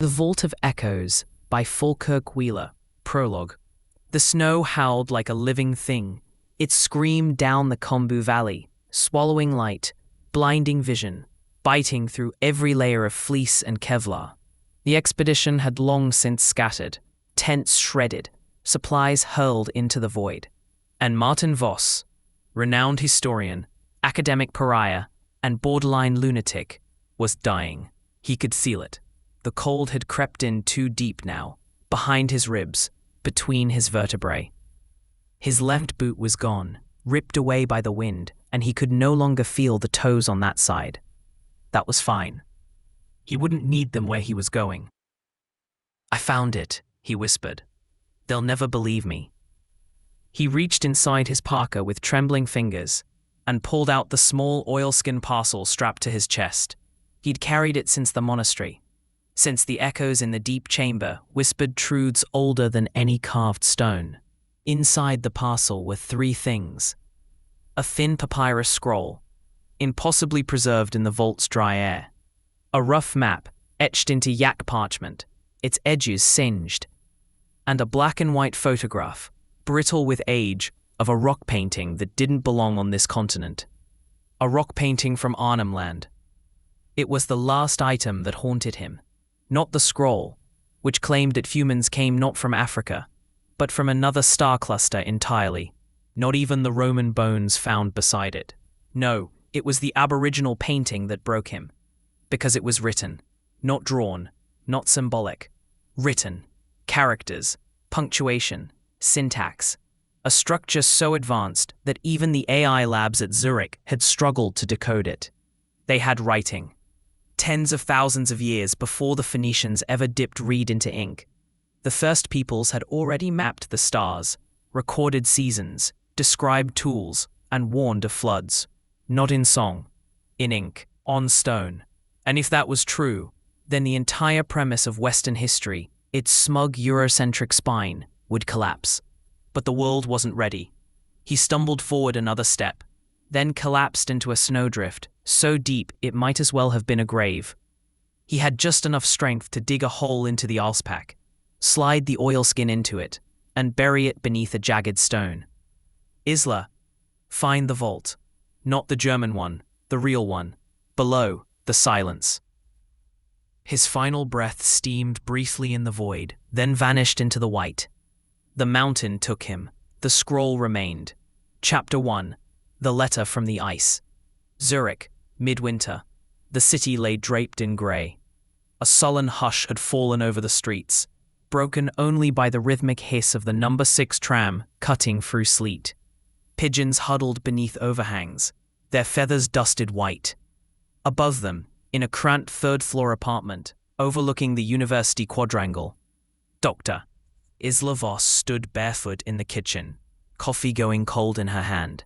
The Vault of Echoes by Fawlkirk. Prologue. The snow howled like a living thing. It screamed down the Kombu Valley, swallowing light, blinding vision, biting through every layer of fleece and Kevlar. The expedition had long since scattered, tents shredded, supplies hurled into the void. And Martin Voss, renowned historian, academic pariah, and borderline lunatic, was dying. He could feel it. The cold had crept in too deep now, behind his ribs, between his vertebrae. His left boot was gone, ripped away by the wind, and he could no longer feel the toes on that side. That was fine. He wouldn't need them where he was going. "I found it," he whispered. "They'll never believe me." He reached inside his parka with trembling fingers and pulled out the small oilskin parcel strapped to his chest. He'd carried it since the monastery, since the echoes in the deep chamber whispered truths older than any carved stone. Inside the parcel were three things: a thin papyrus scroll, impossibly preserved in the vault's dry air; a rough map etched into yak parchment, its edges singed; and a black and white photograph, brittle with age, of a rock painting that didn't belong on this continent. A rock painting from Arnhem Land. It was the last item that haunted him, not the scroll, which claimed that humans came not from Africa, but from another star cluster entirely. Not even the Roman bones found beside it. No, it was the aboriginal painting that broke him, because it was written, not drawn, not symbolic. Written, characters, punctuation, syntax, a structure so advanced that even the AI labs at Zurich had struggled to decode it. They had writing. Tens of thousands of years before the Phoenicians ever dipped reed into ink, the first peoples had already mapped the stars, recorded seasons, described tools, and warned of floods. Not in song, in ink, on stone. And if that was true, then the entire premise of Western history, its smug Eurocentric spine, would collapse. But the world wasn't ready. He stumbled forward another step, then collapsed into a snowdrift, so deep it might as well have been a grave. He had just enough strength to dig a hole into the icepack, slide the oilskin into it, and bury it beneath a jagged stone. Isla, find the vault. Not the German one, the real one. Below, the silence. His final breath steamed briefly in the void, then vanished into the white. The mountain took him. The scroll remained. Chapter 1. The letter from the ice. Zurich, midwinter. The city lay draped in grey. A sullen hush had fallen over the streets, broken only by the rhythmic hiss of the number 6 tram cutting through sleet. Pigeons huddled beneath overhangs, their feathers dusted white. Above them, in a cramped third-floor apartment, overlooking the university quadrangle, Dr. Isla Voss stood barefoot in the kitchen, coffee going cold in her hand.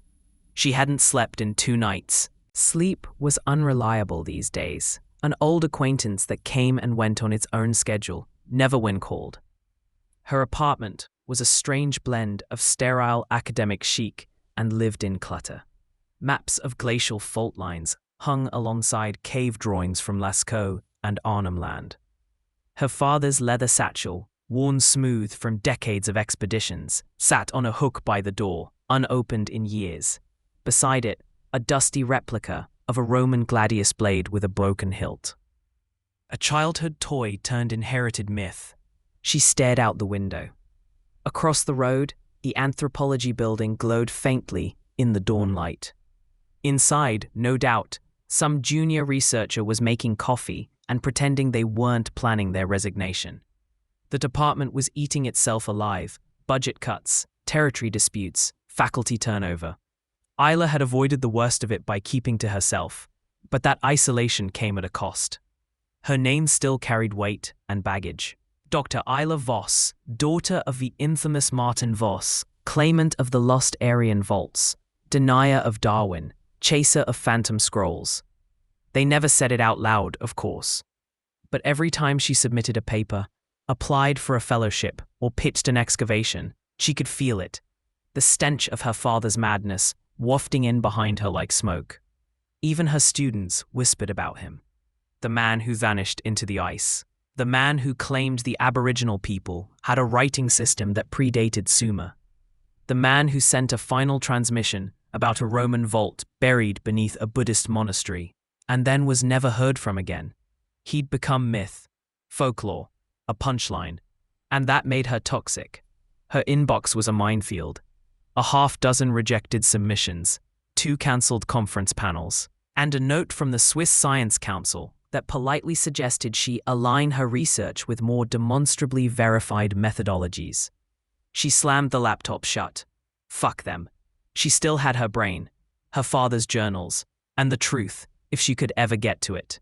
She hadn't slept in 2 nights. Sleep was unreliable these days, an old acquaintance that came and went on its own schedule, never when called. Her apartment was a strange blend of sterile academic chic and lived-in clutter. Maps of glacial fault lines hung alongside cave drawings from Lascaux and Arnhem Land. Her father's leather satchel, worn smooth from decades of expeditions, sat on a hook by the door, unopened in years. Beside it, a dusty replica of a Roman gladius blade with a broken hilt. A childhood toy turned inherited myth. She stared out the window. Across the road, the anthropology building glowed faintly in the dawn light. Inside, no doubt, some junior researcher was making coffee and pretending they weren't planning their resignation. The department was eating itself alive: budget cuts, territory disputes, faculty turnover. Isla had avoided the worst of it by keeping to herself, but that isolation came at a cost. Her name still carried weight and baggage. Dr. Isla Voss, daughter of the infamous Martin Voss, claimant of the lost Aryan vaults, denier of Darwin, chaser of phantom scrolls. They never said it out loud, of course. But every time she submitted a paper, applied for a fellowship, or pitched an excavation, she could feel it. The stench of her father's madness wafting in behind her like smoke. Even her students whispered about him. The man who vanished into the ice. the man who claimed the Aboriginal people had a writing system that predated Sumer. The man who sent a final transmission about a Roman vault buried beneath a Buddhist monastery, and then was never heard from again. He'd become myth, folklore, a punchline, and that made her toxic. Her inbox was a minefield. A half-dozen rejected submissions, 2 cancelled conference panels, and a note from the Swiss Science Council that politely suggested she align her research with more demonstrably verified methodologies. She slammed the laptop shut. Fuck them. She still had her brain, her father's journals, and the truth, if she could ever get to it.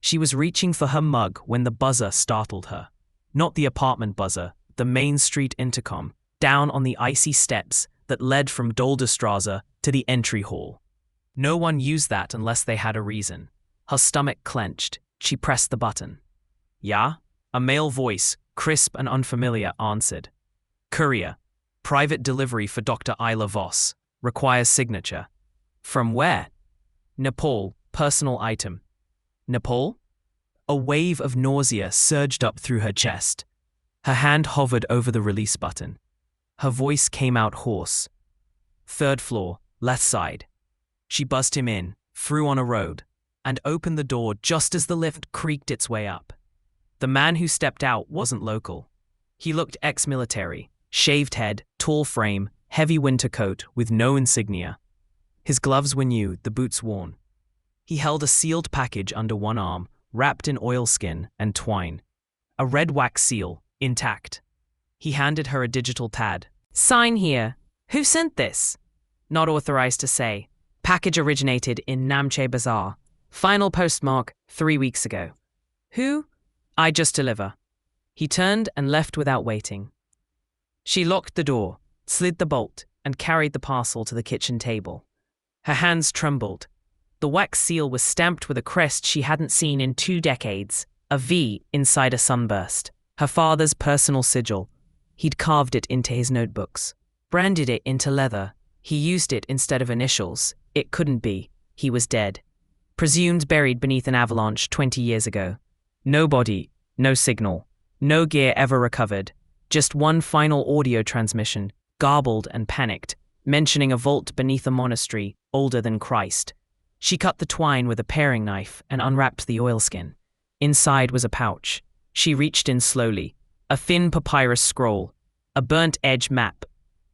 She was reaching for her mug when the buzzer startled her. Not the apartment buzzer, the main street intercom, down on the icy steps that led from Dolderstrasse to the entry hall. No one used that unless they had a reason. Her stomach clenched. She pressed the button. "Yeah?" A male voice, crisp and unfamiliar, answered. "Courier. Private delivery for Dr. Isla Voss. Requires signature." "From where?" "Nepal. Personal item." "Nepal?" A wave of nausea surged up through her chest. Her hand hovered over the release button. Her voice came out hoarse. "3rd floor, left side." She buzzed him in, through on a road, and opened the door just as the lift creaked its way up. The man who stepped out wasn't local. He looked ex-military, shaved head, tall frame, heavy winter coat with no insignia. His gloves were new, the boots worn. He held a sealed package under one arm, wrapped in oilskin and twine. A red wax seal, intact. He handed her a digital pad. "Sign here. Who sent this?" "Not authorized to say. Package originated in Namche Bazaar. Final postmark 3 weeks ago." "Who?" "I just deliver." He turned and left without waiting. She locked the door, slid the bolt, and carried the parcel to the kitchen table. Her hands trembled. The wax seal was stamped with a crest she hadn't seen in 2 decades, a V inside a sunburst. Her father's personal sigil. He'd carved it into his notebooks. Branded it into leather. He used it instead of initials. It couldn't be. He was dead. Presumed buried beneath an avalanche 20 years ago. No body, no signal, no gear ever recovered. Just one final audio transmission, garbled and panicked, mentioning a vault beneath a monastery older than Christ. She cut the twine with a paring knife and unwrapped the oilskin. Inside was a pouch. She reached in slowly. A thin papyrus scroll, a burnt-edge map,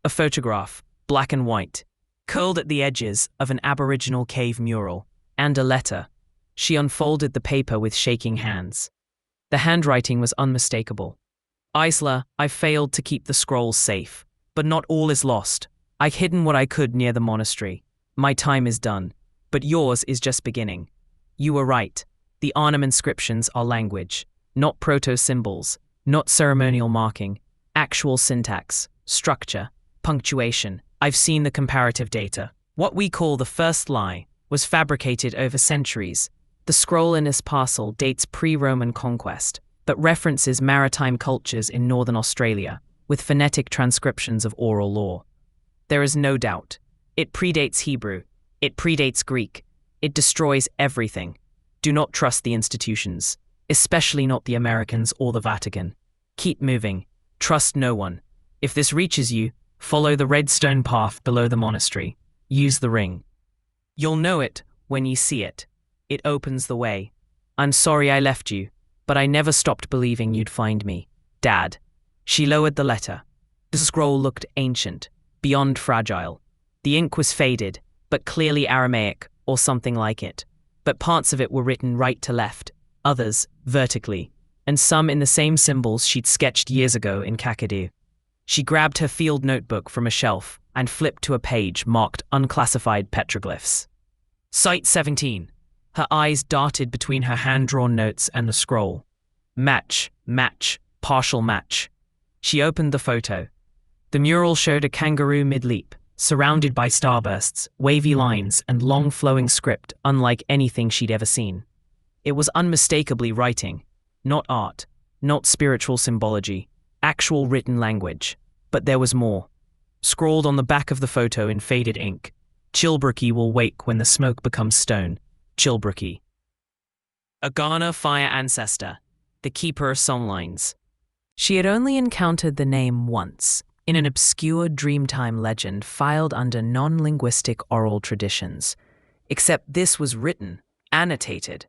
a photograph, black and white, curled at the edges of an Aboriginal cave mural, and a letter. She unfolded the paper with shaking hands. The handwriting was unmistakable. "Isla, I failed to keep the scrolls safe, but not all is lost. I've hidden what I could near the monastery. My time is done, but yours is just beginning. You were right. The Arnhem inscriptions are language, not proto-symbols, not ceremonial marking, actual syntax, structure, punctuation. I've seen the comparative data. What we call the first lie was fabricated over centuries. The scroll in this parcel dates pre-Roman conquest, but references maritime cultures in northern Australia, with phonetic transcriptions of oral law. There is no doubt. It predates Hebrew. It predates Greek. It destroys everything. Do not trust the institutions, especially not the Americans or the Vatican. Keep moving. Trust no one. If this reaches you, follow the red stone path below the monastery. Use the ring. You'll know it when you see it. It opens the way. I'm sorry I left you, but I never stopped believing you'd find me. Dad." She lowered the letter. The scroll looked ancient, beyond fragile. The ink was faded, but clearly Aramaic or something like it. But parts of it were written right to left, others vertically, and some in the same symbols she'd sketched years ago in Kakadu. She grabbed her field notebook from a shelf and flipped to a page marked unclassified petroglyphs. Site 17. Her eyes darted between her hand-drawn notes and the scroll. Match, partial match. She opened the photo. The mural showed a kangaroo mid-leap, surrounded by starbursts, wavy lines, and long flowing script unlike anything she'd ever seen. It was unmistakably writing, not art, not spiritual symbology, actual written language. But there was more. Scrawled on the back of the photo in faded ink, "Chilbrookie will wake when the smoke becomes stone. Chilbrookie." A Ghana fire ancestor. the keeper of songlines. She had only encountered the name once, in an obscure Dreamtime legend filed under non-linguistic oral traditions. Except this was written, annotated,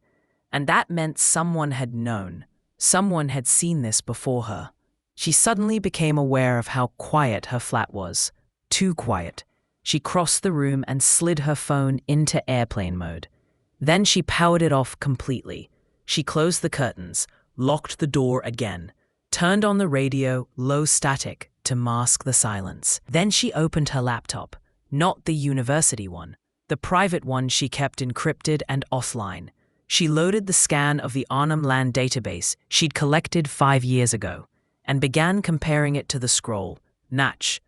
and that meant someone had known. Someone had seen this before her. She suddenly became aware of how quiet her flat was. Too quiet. She crossed the room and slid her phone into airplane mode. Then she powered it off completely. She closed the curtains, locked the door again, turned on the radio, low static, to mask the silence. Then she opened her laptop, not the university one, the private one she kept encrypted and offline. She loaded the scan of the Arnhem Land database she'd collected 5 years ago and began comparing it to the scroll. Natch,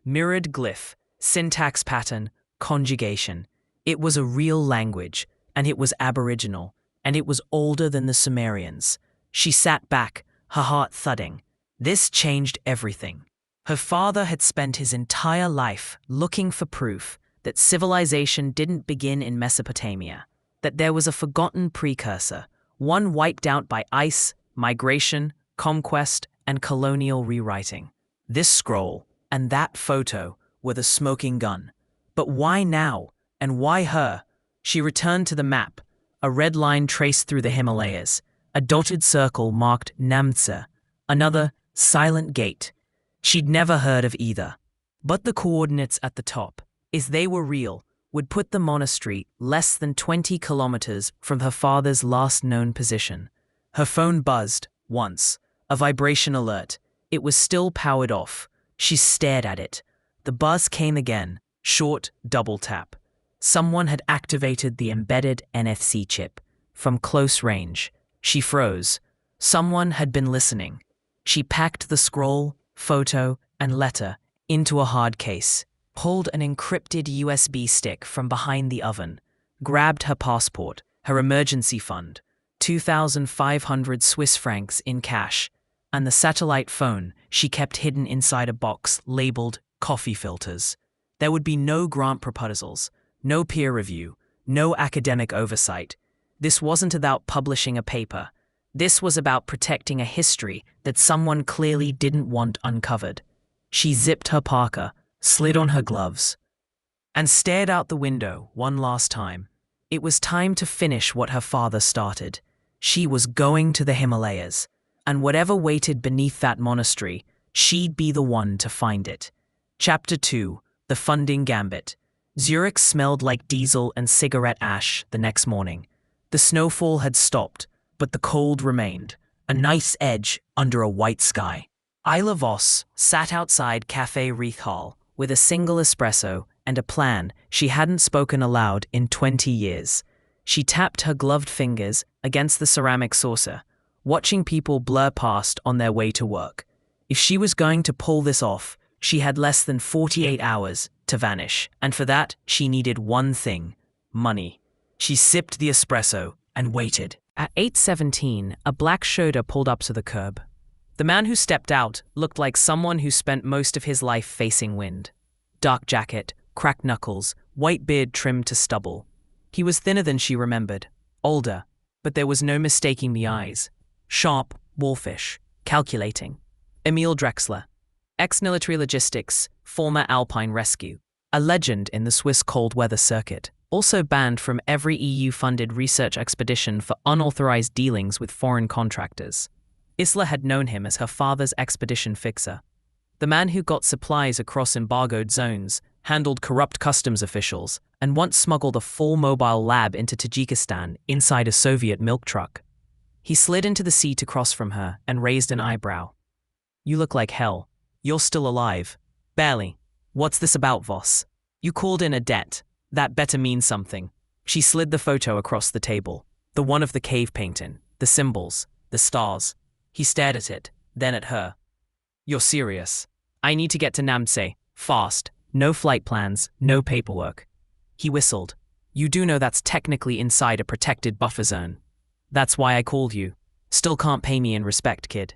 mirrored glyph, syntax pattern, conjugation. It was a real language, and it was Aboriginal, and it was older than the Sumerians. She sat back, her heart thudding. This changed everything. Her father had spent his entire life looking for proof that civilization didn't begin in Mesopotamia, that there was a forgotten precursor, one wiped out by ice, migration, conquest, and colonial rewriting. This scroll and that photo were the smoking gun. But why now? And why her? She returned to the map, a red line traced through the Himalayas, a dotted circle marked Namtse, another silent gate. She'd never heard of either. But the coordinates at the top, if they were real, would put the monastery less than 20 kilometers from her father's last known position. Her phone buzzed once, a vibration alert. It was still powered off. She stared at it. The buzz came again, short, double tap. Someone had activated the embedded NFC chip. From close range, she froze. Someone had been listening. She packed the scroll, photo, and letter into a hard case, pulled an encrypted USB stick from behind the oven, grabbed her passport, her emergency fund, 2,500 Swiss francs in cash, and the satellite phone she kept hidden inside a box labeled coffee filters. There would be no grant proposals, no peer review, no academic oversight. This wasn't about publishing a paper. This was about protecting a history that someone clearly didn't want uncovered. She zipped her parka, slid on her gloves, and stared out the window one last time. It was time to finish what her father started. She was going to the Himalayas, and whatever waited beneath that monastery, she'd be the one to find it. Chapter 2, The Funding Gambit. Zurich smelled like diesel and cigarette ash the next morning. The snowfall had stopped, but the cold remained, a nice edge under a white sky. Isla Voss sat outside Café Riethal with a single espresso and a plan she hadn't spoken aloud in 20 years. She tapped her gloved fingers against the ceramic saucer, watching people blur past on their way to work. If she was going to pull this off, she had less than 48 hours to vanish, and for that, she needed one thing: money. She sipped the espresso and waited. At 8:17, a black Skoda pulled up to the curb. The man who stepped out looked like someone who spent most of his life facing wind. Dark jacket, cracked knuckles, white beard trimmed to stubble. He was thinner than she remembered, older, but there was no mistaking the eyes. Sharp, wolfish, calculating. Emil Drexler, ex-military logistics, former Alpine rescue, a legend in the Swiss cold weather circuit, also banned from every EU-funded research expedition for unauthorized dealings with foreign contractors. Isla had known him as her father's expedition fixer. The man who got supplies across embargoed zones, handled corrupt customs officials, and once smuggled a full mobile lab into Tajikistan inside a Soviet milk truck. He slid into the seat across from her and raised an eyebrow. "You look like hell. You're still alive." "Barely. What's this about, Voss? You called in a debt. That better mean something." She slid the photo across the table, the one of the cave painting, the symbols, the stars. He stared at it, then at her. "You're serious. I need to get to Namtse, fast. No flight plans, no paperwork." He whistled. "You do know that's technically inside a protected buffer zone. That's why I called you. Still can't pay me in respect, kid."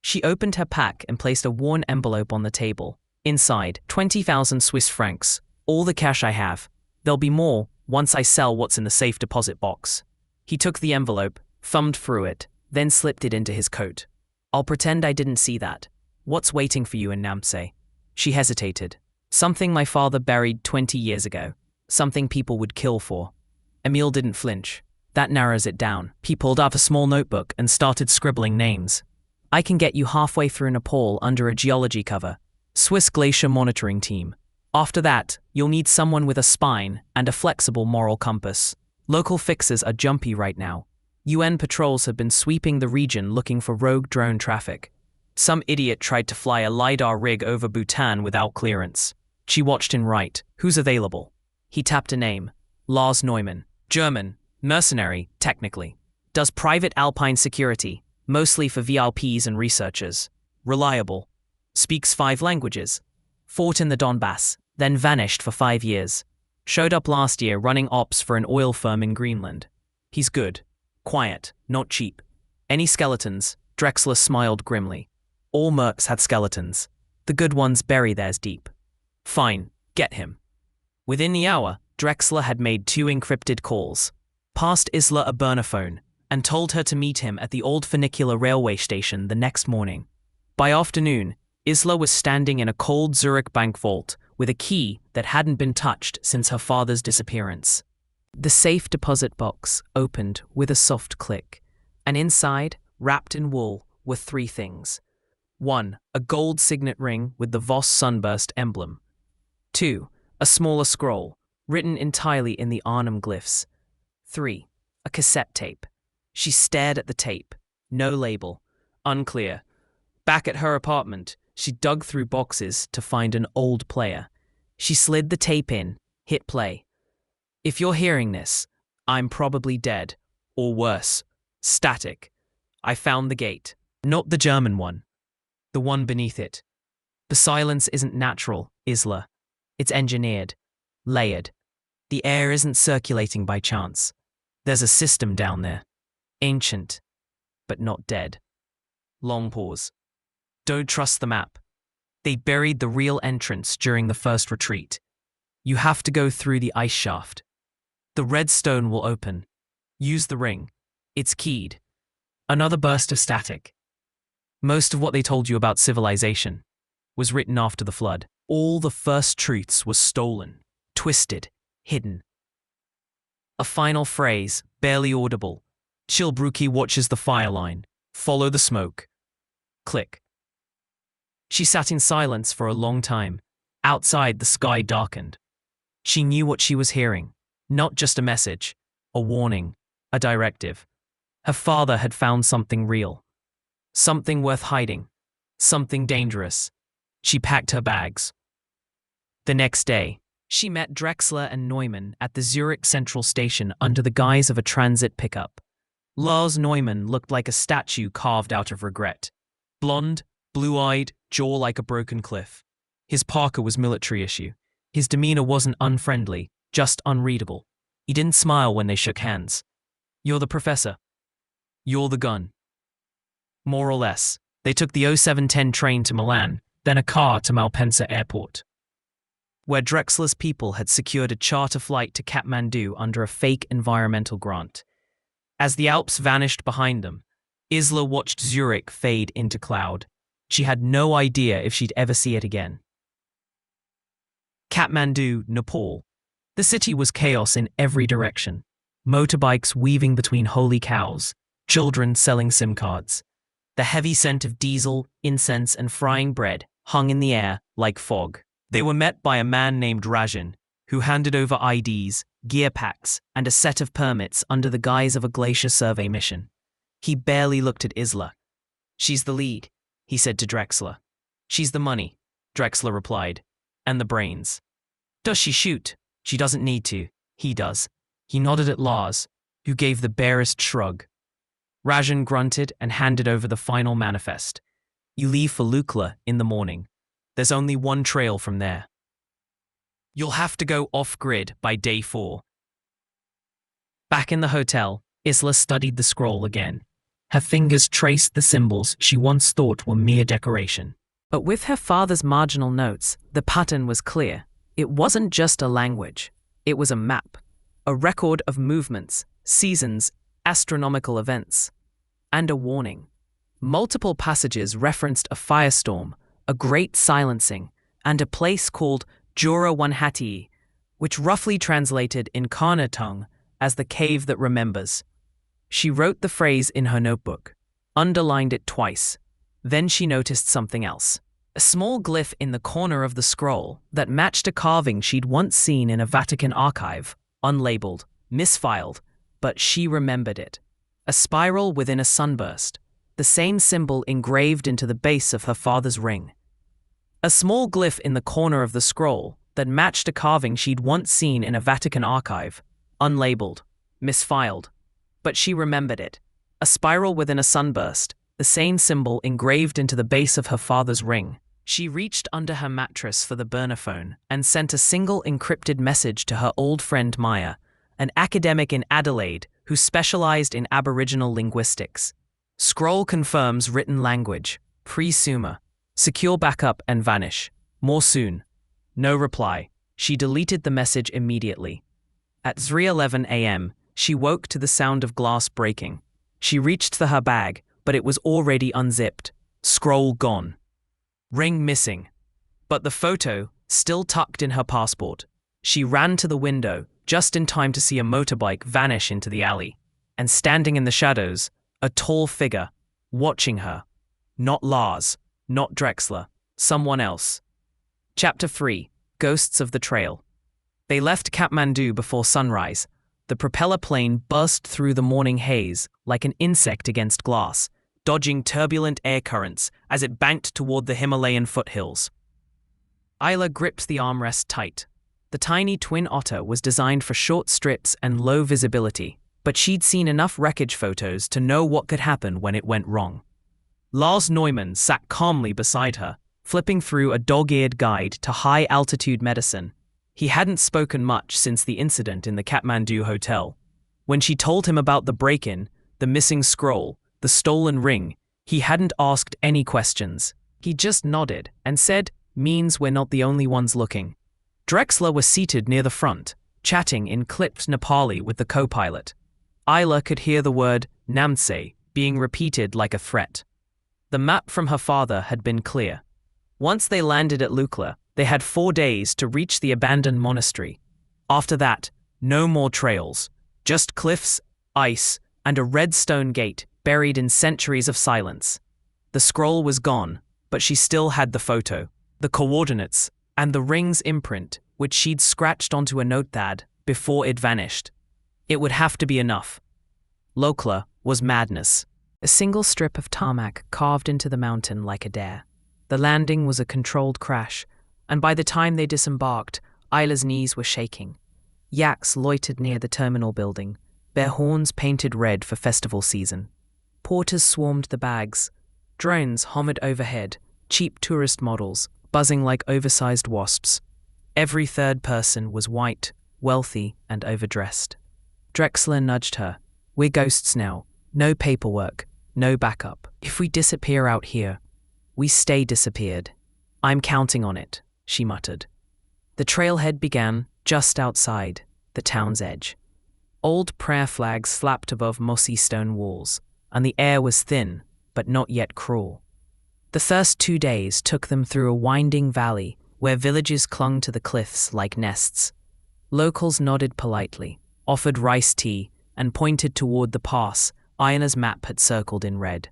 She opened her pack and placed a worn envelope on the table. Inside, 20,000 Swiss francs. All the cash I have. There'll be more once I sell what's in the safe deposit box. He took the envelope, thumbed through it, then slipped it into his coat. I'll pretend I didn't see that. What's waiting for you in Namse? She hesitated. Something my father buried 20 years ago. Something people would kill for. Emil didn't flinch. That narrows it down. He pulled out a small notebook and started scribbling names. I can get you halfway through Nepal under a geology cover. Swiss glacier monitoring team. After that, you'll need someone with a spine and a flexible moral compass. Local fixers are jumpy right now. UN patrols have been sweeping the region looking for rogue drone traffic. Some idiot tried to fly a LiDAR rig over Bhutan without clearance. She watched him write. Who's available? He tapped a name. Lars Neumann. German. Mercenary, technically. Does private alpine security, mostly for VIPs and researchers. Reliable. Speaks 5 languages. Fought in the Donbass, then vanished for 5 years. Showed up last year running ops for an oil firm in Greenland. He's good. Quiet, not cheap. Any skeletons? Drexler smiled grimly. All mercs had skeletons. The good ones bury theirs deep. Fine, get him. Within the hour, Drexler had made 2 encrypted calls. Passed Isla a burner phone, and told her to meet him at the old funicular railway station the next morning. By afternoon, Isla was standing in a cold Zurich bank vault with a key that hadn't been touched since her father's disappearance. The safe deposit box opened with a soft click, and inside, wrapped in wool, were 3 things. 1. A gold signet ring with the Voss sunburst emblem. 2. A smaller scroll, written entirely in the Arnhem glyphs. 3. A cassette tape. She stared at the tape. No label. Unclear. Back at her apartment, she dug through boxes to find an old player. She slid the tape in, hit play. If you're hearing this, I'm probably dead. Or worse. Static. I found the gate. Not the German one. The one beneath it. The silence isn't natural, Isla. It's engineered. Layered. The air isn't circulating by chance. There's a system down there. Ancient, but not dead. Long pause. Don't trust the map. They buried the real entrance during the first retreat. You have to go through the ice shaft. The red stone will open. Use the ring. It's keyed. Another burst of static. Most of what they told you about civilization was written after the flood. All the first truths were stolen, twisted, hidden. A final phrase, barely audible. Chilbruki watches the fire line. Follow the smoke. Click. She sat in silence for a long time. Outside, the sky darkened. She knew what she was hearing. Not just a message, a warning, a directive. Her father had found something real. Something worth hiding. Something dangerous. She packed her bags. The next day, she met Drexler and Neumann at the Zurich Central Station under the guise of a transit pickup. Lars Neumann looked like a statue carved out of regret. Blonde, blue-eyed, jaw like a broken cliff. His parka was military issue. His demeanor wasn't unfriendly, just unreadable. He didn't smile when they shook hands. You're the professor. You're the gun. More or less. They took the 0710 train to Milan, then a car to Malpensa Airport, where Drexler's people had secured a charter flight to Kathmandu under a fake environmental grant. As the Alps vanished behind them, Isla watched Zurich fade into cloud. She had no idea if she'd ever see it again. Kathmandu, Nepal. The city was chaos in every direction. Motorbikes weaving between holy cows, children selling SIM cards. The heavy scent of diesel, incense, and frying bread hung in the air like fog. They were met by a man named Rajan, who handed over IDs, gear packs, and a set of permits under the guise of a glacier survey mission. He barely looked at Isla. She's the lead, he said to Drexler. She's the money, Drexler replied, and the brains. Does she shoot? She doesn't need to. He does. He nodded at Lars, who gave the barest shrug. Rajan grunted and handed over the final manifest. You leave for Lukla in the morning. There's only one trail from there. You'll have to go off-grid by day 4. Back in the hotel, Isla studied the scroll again. Her fingers traced the symbols she once thought were mere decoration. But with her father's marginal notes, the pattern was clear. It wasn't just a language. It was a map, a record of movements, seasons, astronomical events. and a warning. Multiple passages referenced a firestorm, a great silencing, and a place called Jura Wanhati, which roughly translated in Kana tongue as the cave that remembers. She wrote the phrase in her notebook, underlined it twice. Then she noticed something else. A small glyph in the corner of the scroll that matched a carving she'd once seen in a Vatican archive, unlabeled, misfiled, but she remembered it. A spiral within a sunburst, the same symbol engraved into the base of her father's ring. A small glyph in the corner of the scroll that matched a carving she'd once seen in a Vatican archive, unlabeled, misfiled, but she remembered it. A spiral within a sunburst, the same symbol engraved into the base of her father's ring. She reached under her mattress for the burner phone and sent a single encrypted message to her old friend Maya, an academic in Adelaide who specialized in Aboriginal linguistics. Scroll confirms written language. Pre-summa. Secure backup and vanish. More soon. No reply. She deleted the message immediately. At 3:11 a.m., she woke to the sound of glass breaking. She reached for her bag, but it was already unzipped. Scroll gone. Ring missing. But the photo, still tucked in her passport. She ran to the window, just in time to see a motorbike vanish into the alley. And standing in the shadows, a tall figure, watching her. Not Lars, not Drexler, someone else. Chapter 3. Ghosts of the Trail. They left Kathmandu before sunrise. The propeller plane burst through the morning haze like an insect against glass, dodging turbulent air currents as it banked toward the Himalayan foothills. Isla gripped the armrest tight. The tiny twin otter was designed for short strips and low visibility, but she'd seen enough wreckage photos to know what could happen when it went wrong. Lars Neumann sat calmly beside her, flipping through a dog-eared guide to high-altitude medicine. He hadn't spoken much since the incident in the Kathmandu hotel. When she told him about the break-in, the missing scroll, the stolen ring, he hadn't asked any questions. He just nodded and said, "Means we're not the only ones looking." Drexler was seated near the front, chatting in clipped Nepali with the co-pilot. Isla could hear the word Namtse being repeated like a threat. The map from her father had been clear. Once they landed at Lukla, they had 4 days to reach the abandoned monastery. After that, no more trails, just cliffs, ice, and a red stone gate buried in centuries of silence. The scroll was gone, but she still had the photo, the coordinates, and the ring's imprint, which she'd scratched onto a notepad before it vanished. It would have to be enough. Lukla was madness. A single strip of tarmac carved into the mountain like a dare. The landing was a controlled crash, and by the time they disembarked, Isla's knees were shaking. Yaks loitered near the terminal building, their horns painted red for festival season. Porters swarmed the bags. Drones hovered overhead, cheap tourist models, buzzing like oversized wasps. Every third person was white, wealthy, and overdressed. Drexler nudged her. "We're ghosts now. No paperwork, no backup. If we disappear out here, we stay disappeared. I'm counting on it," she muttered. The trailhead began just outside the town's edge. Old prayer flags slapped above mossy stone walls, and the air was thin, but not yet cruel. The first 2 days took them through a winding valley where villages clung to the cliffs like nests. Locals nodded politely, offered rice tea, and pointed toward the pass Ayana's map had circled in red.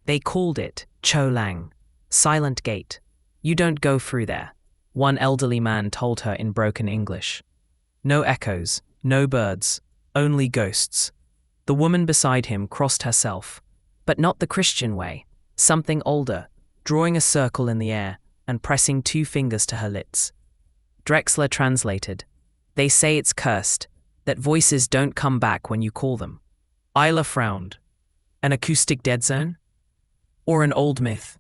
They called it Cholang, Silent Gate. "You don't go through there," one elderly man told her in broken English. No echoes, no birds, only ghosts. The woman beside him crossed herself, but not the Christian way, something older, drawing a circle in the air and pressing 2 fingers to her lips. Drexler translated. "They say it's cursed, that voices don't come back when you call them." Isla frowned. An acoustic dead zone? Or an old myth?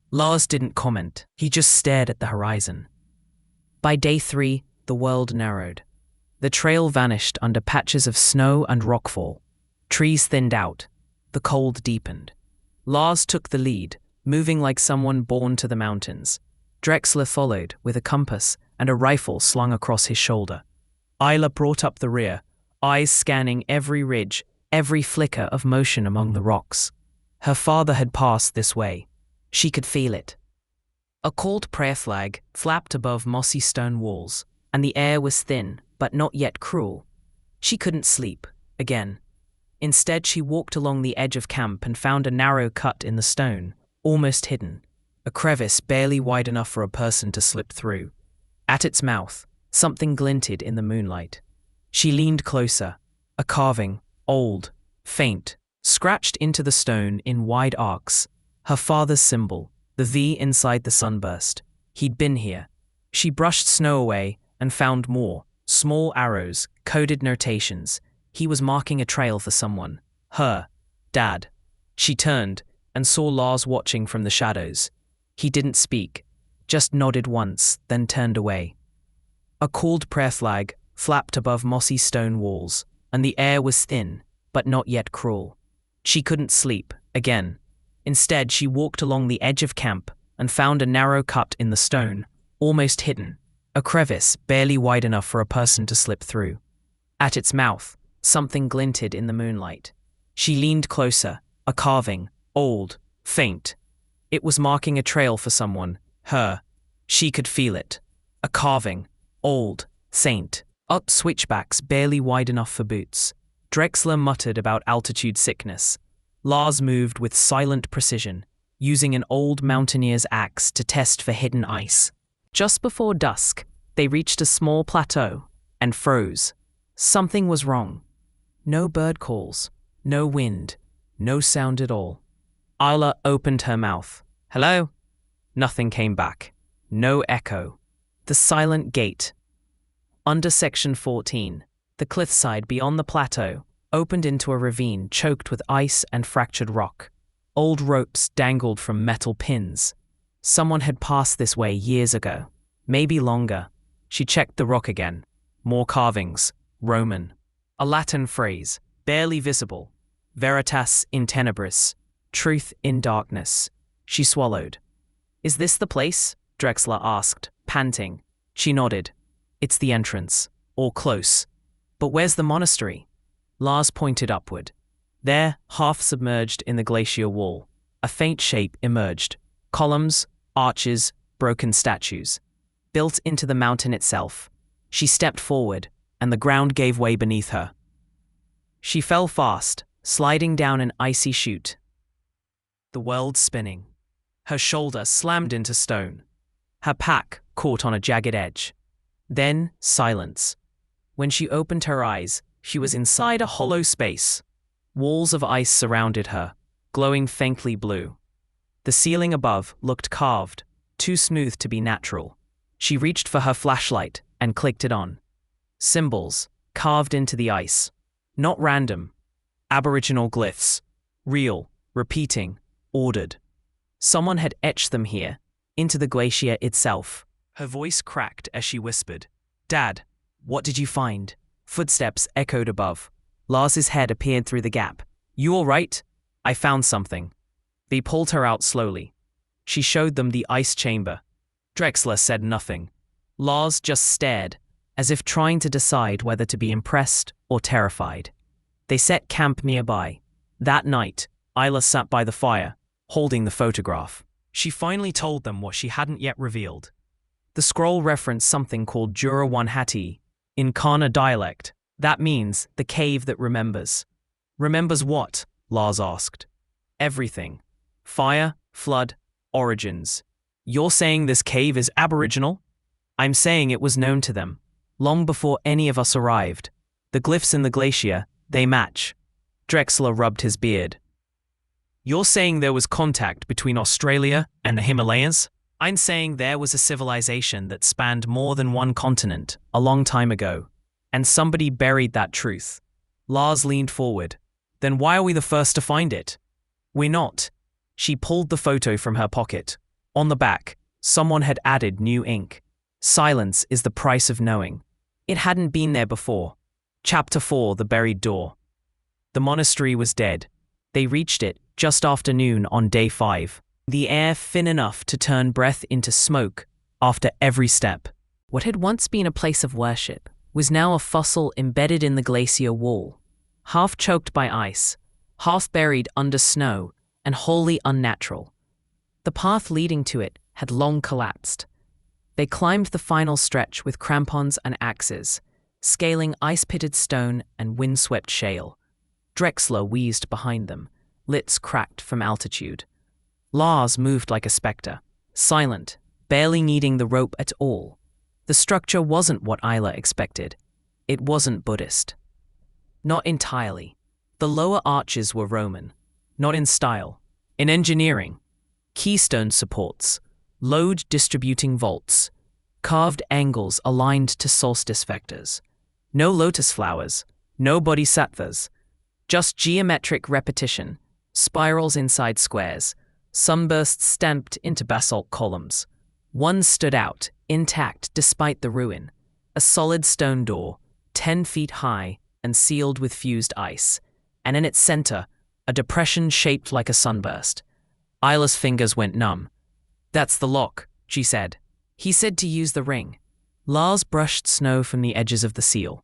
Lars didn't comment. He just stared at the horizon. By day 3, the world narrowed. The trail vanished under patches of snow and rockfall. Trees thinned out. The cold deepened. Lars took the lead, moving like someone born to the mountains. Drexler followed, with a compass and a rifle slung across his shoulder. Isla brought up the rear, eyes scanning every ridge, every flicker of motion among the rocks. Her father had passed this way. She could feel it. A cold prayer flag flapped above mossy stone walls, and the air was thin, but not yet cruel. She couldn't sleep, again. Instead, she walked along the edge of camp and found a narrow cut in the stone, almost hidden, a crevice barely wide enough for a person to slip through. At its mouth, something glinted in the moonlight. She leaned closer. A carving, old, faint, scratched into the stone in wide arcs. Her father's symbol, the V inside the sunburst. He'd been here. She brushed snow away and found more, small arrows, coded notations. He was marking a trail for someone. Her. Dad. She turned and saw Lars watching from the shadows. He didn't speak, just nodded once, then turned away. A cold prayer flag flapped above mossy stone walls, and the air was thin, but not yet cruel. She couldn't sleep, again. Instead, she walked along the edge of camp and found a narrow cut in the stone, almost hidden, a crevice barely wide enough for a person to slip through. At its mouth, something glinted in the moonlight. She leaned closer, a carving, old, faint. It was marking a trail for someone, her. She could feel it. A carving, old, faint. Up switchbacks barely wide enough for boots. Drexler muttered about altitude sickness. Lars moved with silent precision, using an old mountaineer's axe to test for hidden ice. Just before dusk, they reached a small plateau and froze. Something was wrong. No bird calls, no wind, no sound at all. Isla opened her mouth. Hello? Nothing came back. No echo. The silent gate. Under section 14, the cliffside beyond the plateau opened into a ravine choked with ice and fractured rock. Old ropes dangled from metal pins. Someone had passed this way years ago, maybe longer. She checked the rock again. More carvings, Roman. A Latin phrase, barely visible. Veritas in tenebris, truth in darkness. She swallowed. Is this the place? Drexler asked, panting. She nodded. It's the entrance, or close. But where's the monastery? Lars pointed upward. There, half submerged in the glacier wall, a faint shape emerged. Columns, arches, broken statues. Built into the mountain itself. She stepped forward, and the ground gave way beneath her. She fell fast, sliding down an icy chute. The world spinning. Her shoulder slammed into stone. Her pack caught on a jagged edge. Then, silence. When she opened her eyes, she was inside a hollow space. Walls of ice surrounded her, glowing faintly blue. The ceiling above looked carved, too smooth to be natural. She reached for her flashlight and clicked it on. Symbols, carved into the ice. Not random. Aboriginal glyphs. Real, repeating, ordered. Someone had etched them here, into the glacier itself. Her voice cracked as she whispered, Dad, what did you find? Footsteps echoed above. Lars's head appeared through the gap. You all right? I found something. They pulled her out slowly. She showed them the ice chamber. Drexler said nothing. Lars just stared, as if trying to decide whether to be impressed or terrified. They set camp nearby. That night, Isla sat by the fire, holding the photograph. She finally told them what she hadn't yet revealed. The scroll referenced something called Jura Wanhati, in Kana dialect. That means the cave that remembers. Remembers what? Lars asked. Everything. Fire, flood, origins. You're saying this cave is Aboriginal? I'm saying it was known to them, long before any of us arrived. The glyphs in the glacier, they match. Drexler rubbed his beard. You're saying there was contact between Australia and the Himalayas? I'm saying there was a civilization that spanned more than one continent a long time ago, and somebody buried that truth. Lars leaned forward. Then why are we the first to find it? We're not. She pulled the photo from her pocket. On the back, someone had added new ink. Silence is the price of knowing. It hadn't been there before. Chapter 4, The Buried Door. The monastery was dead. They reached it just after noon on day 5. The air thin enough to turn breath into smoke after every step. What had once been a place of worship was now a fossil embedded in the glacier wall, half choked by ice, half buried under snow, and wholly unnatural. The path leading to it had long collapsed. They climbed the final stretch with crampons and axes, scaling ice-pitted stone and wind-swept shale. Drexler wheezed behind them, lips cracked from altitude. Lars moved like a spectre, silent, barely needing the rope at all. The structure wasn't what Isla expected. It wasn't Buddhist. Not entirely. The lower arches were Roman, not in style, in engineering. Keystone supports, load-distributing vaults, carved angles aligned to solstice vectors. No lotus flowers, no bodhisattvas, just geometric repetition, spirals inside squares, sunbursts stamped into basalt columns. One stood out, intact despite the ruin, a solid stone door, 10 feet high and sealed with fused ice, and in its center, a depression shaped like a sunburst. Isla's fingers went numb. "That's the lock," she said. He said to use the ring. Lars brushed snow from the edges of the seal.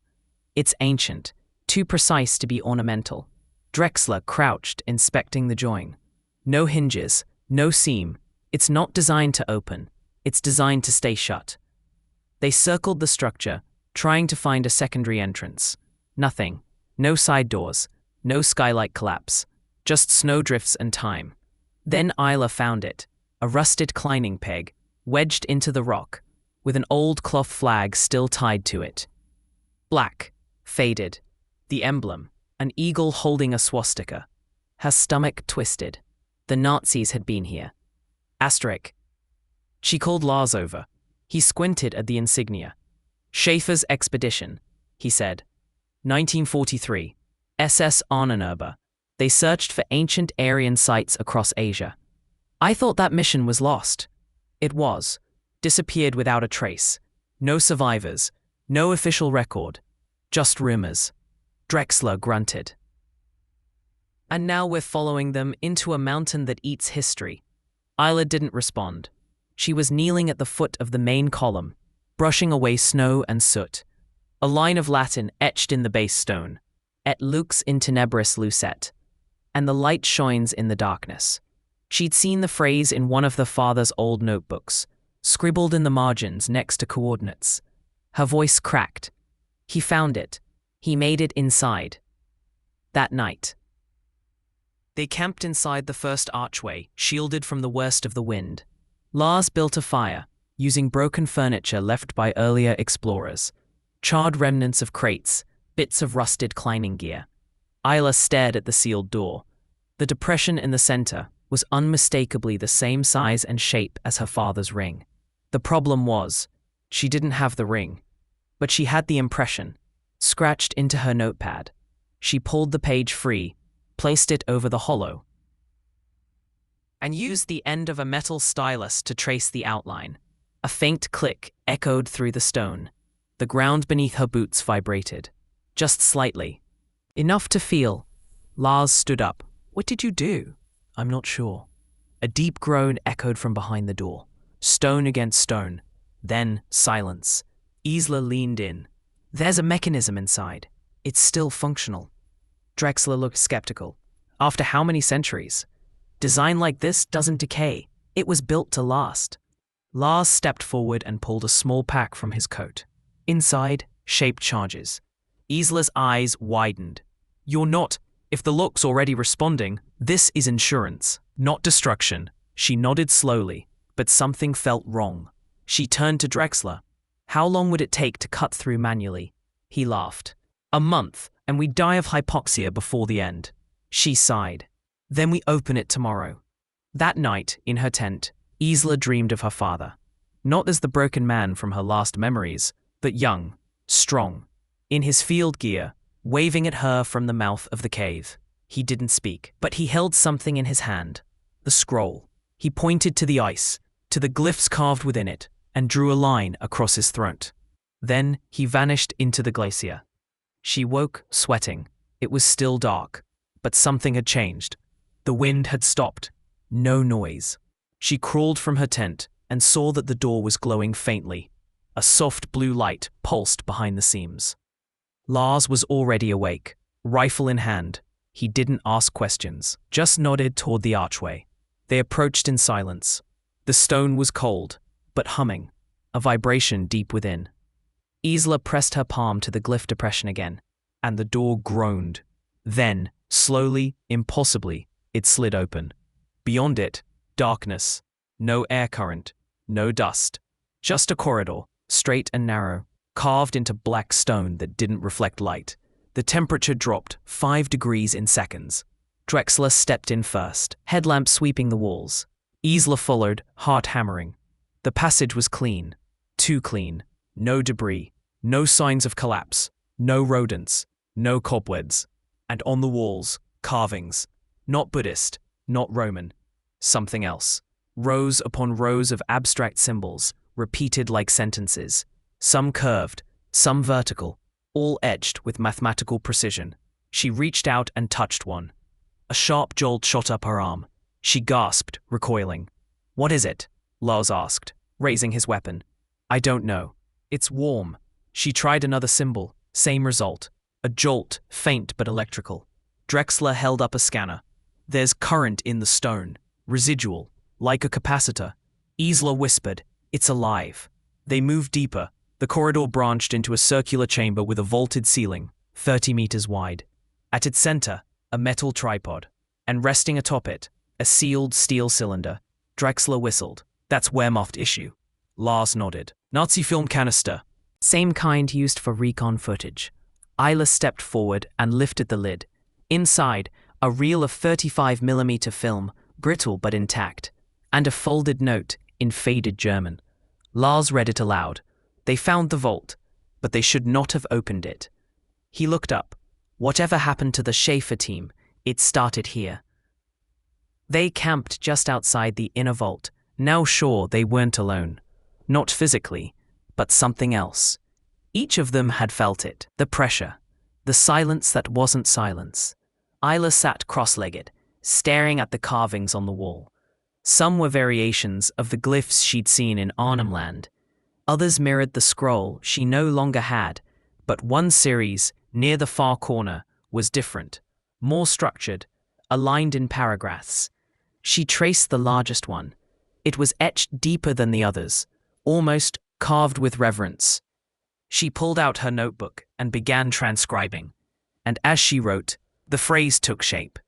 "It's ancient, too precise to be ornamental." Drexler crouched, inspecting the join. No hinges, no seam. It's not designed to open. It's designed to stay shut. They circled the structure, trying to find a secondary entrance. Nothing. No side doors. No skylight collapse. Just snowdrifts and time. Then Isla found it, a rusted climbing peg, wedged into the rock, with an old cloth flag still tied to it. Black, faded, the emblem, an eagle holding a swastika. Her stomach twisted. The Nazis had been here. Asterisk. She called Lars over. He squinted at the insignia. "Schaefer's expedition," he said. 1943. SS Ahnenerbe. They searched for ancient Aryan sites across Asia. "I thought that mission was lost." It was. Disappeared without a trace. No survivors. No official record. Just rumors. Drexler grunted. "And now we're following them into a mountain that eats history." Isla didn't respond. She was kneeling at the foot of the main column, brushing away snow and soot. A line of Latin etched in the base stone. Et lux in tenebris lucet. And the light shines in the darkness. She'd seen the phrase in one of the father's old notebooks, scribbled in the margins next to coordinates. Her voice cracked. He found it. He made it inside. That night. They camped inside the first archway, shielded from the worst of the wind. Lars built a fire, using broken furniture left by earlier explorers. Charred remnants of crates, bits of rusted climbing gear. Isla stared at the sealed door. The depression in the center was unmistakably the same size and shape as her father's ring. The problem was, she didn't have the ring, but she had the impression, scratched into her notepad. She pulled the page free, placed it over the hollow, and used the end of a metal stylus to trace the outline. A faint click echoed through the stone. The ground beneath her boots vibrated, just slightly. Enough to feel. Lars stood up. "What did you do?" "I'm not sure." A deep groan echoed from behind the door. Stone against stone. Then silence. Isla leaned in. "There's a mechanism inside. It's still functional." Drexler looked skeptical. "After how many centuries? Design like this doesn't decay. It was built to last." Lars stepped forward and pulled a small pack from his coat. Inside, shaped charges. Isla's eyes widened. "You're not. If the lock's already responding, this is insurance, not destruction." She nodded slowly, but something felt wrong. She turned to Drexler. "How long would it take to cut through manually?" He laughed. "A month, and we die of hypoxia before the end." She sighed. "Then we open it tomorrow." That night, in her tent, Isla dreamed of her father. Not as the broken man from her last memories, but young, strong, in his field gear, waving at her from the mouth of the cave. He didn't speak, but he held something in his hand. The scroll. He pointed to the ice, to the glyphs carved within it, and drew a line across his throat. Then he vanished into the glacier. She woke, sweating. It was still dark, but something had changed. The wind had stopped. No noise. She crawled from her tent and saw that the door was glowing faintly. A soft blue light pulsed behind the seams. Lars was already awake, rifle in hand. He didn't ask questions, just nodded toward the archway. They approached in silence. The stone was cold, but humming, a vibration deep within. Isla pressed her palm to the glyph depression again, and the door groaned. Then, slowly, impossibly, it slid open. Beyond it, darkness. No air current, no dust. Just a corridor, straight and narrow, carved into black stone that didn't reflect light. The temperature dropped 5 degrees in seconds. Drexler stepped in first, headlamp sweeping the walls. Isla followed, heart hammering. The passage was clean. Too clean. No debris. No signs of collapse. No rodents. No cobwebs. And on the walls, carvings. Not Buddhist. Not Roman. Something else. Rows upon rows of abstract symbols, repeated like sentences. Some curved, some vertical, all etched with mathematical precision. She reached out and touched one. A sharp jolt shot up her arm. She gasped, recoiling. "What is it?" Lars asked, raising his weapon. "I don't know. It's warm." She tried another symbol, same result. A jolt, faint but electrical. Drexler held up a scanner. "There's current in the stone. Residual, like a capacitor." Isla whispered, "It's alive." They moved deeper. The corridor branched into a circular chamber with a vaulted ceiling, 30 meters wide. At its center, a metal tripod, and resting atop it, a sealed steel cylinder. Drexler whistled. "That's Wehrmacht issue." Lars nodded. "Nazi film canister." "Same kind used for recon footage." Isla stepped forward and lifted the lid. Inside, a reel of 35mm film, brittle but intact, and a folded note in faded German. Lars read it aloud. "They found the vault, but they should not have opened it." He looked up. "Whatever happened to the Schaefer team, it started here." They camped just outside the inner vault, now sure they weren't alone. Not physically, but something else. Each of them had felt it, the pressure, the silence that wasn't silence. Isla sat cross-legged, staring at the carvings on the wall. Some were variations of the glyphs she'd seen in Arnhem Land. Others mirrored the scroll she no longer had, but one series, near the far corner, was different, more structured, aligned in paragraphs. She traced the largest one. It was etched deeper than the others, almost carved with reverence. She pulled out her notebook and began transcribing. And as she wrote, the phrase took shape.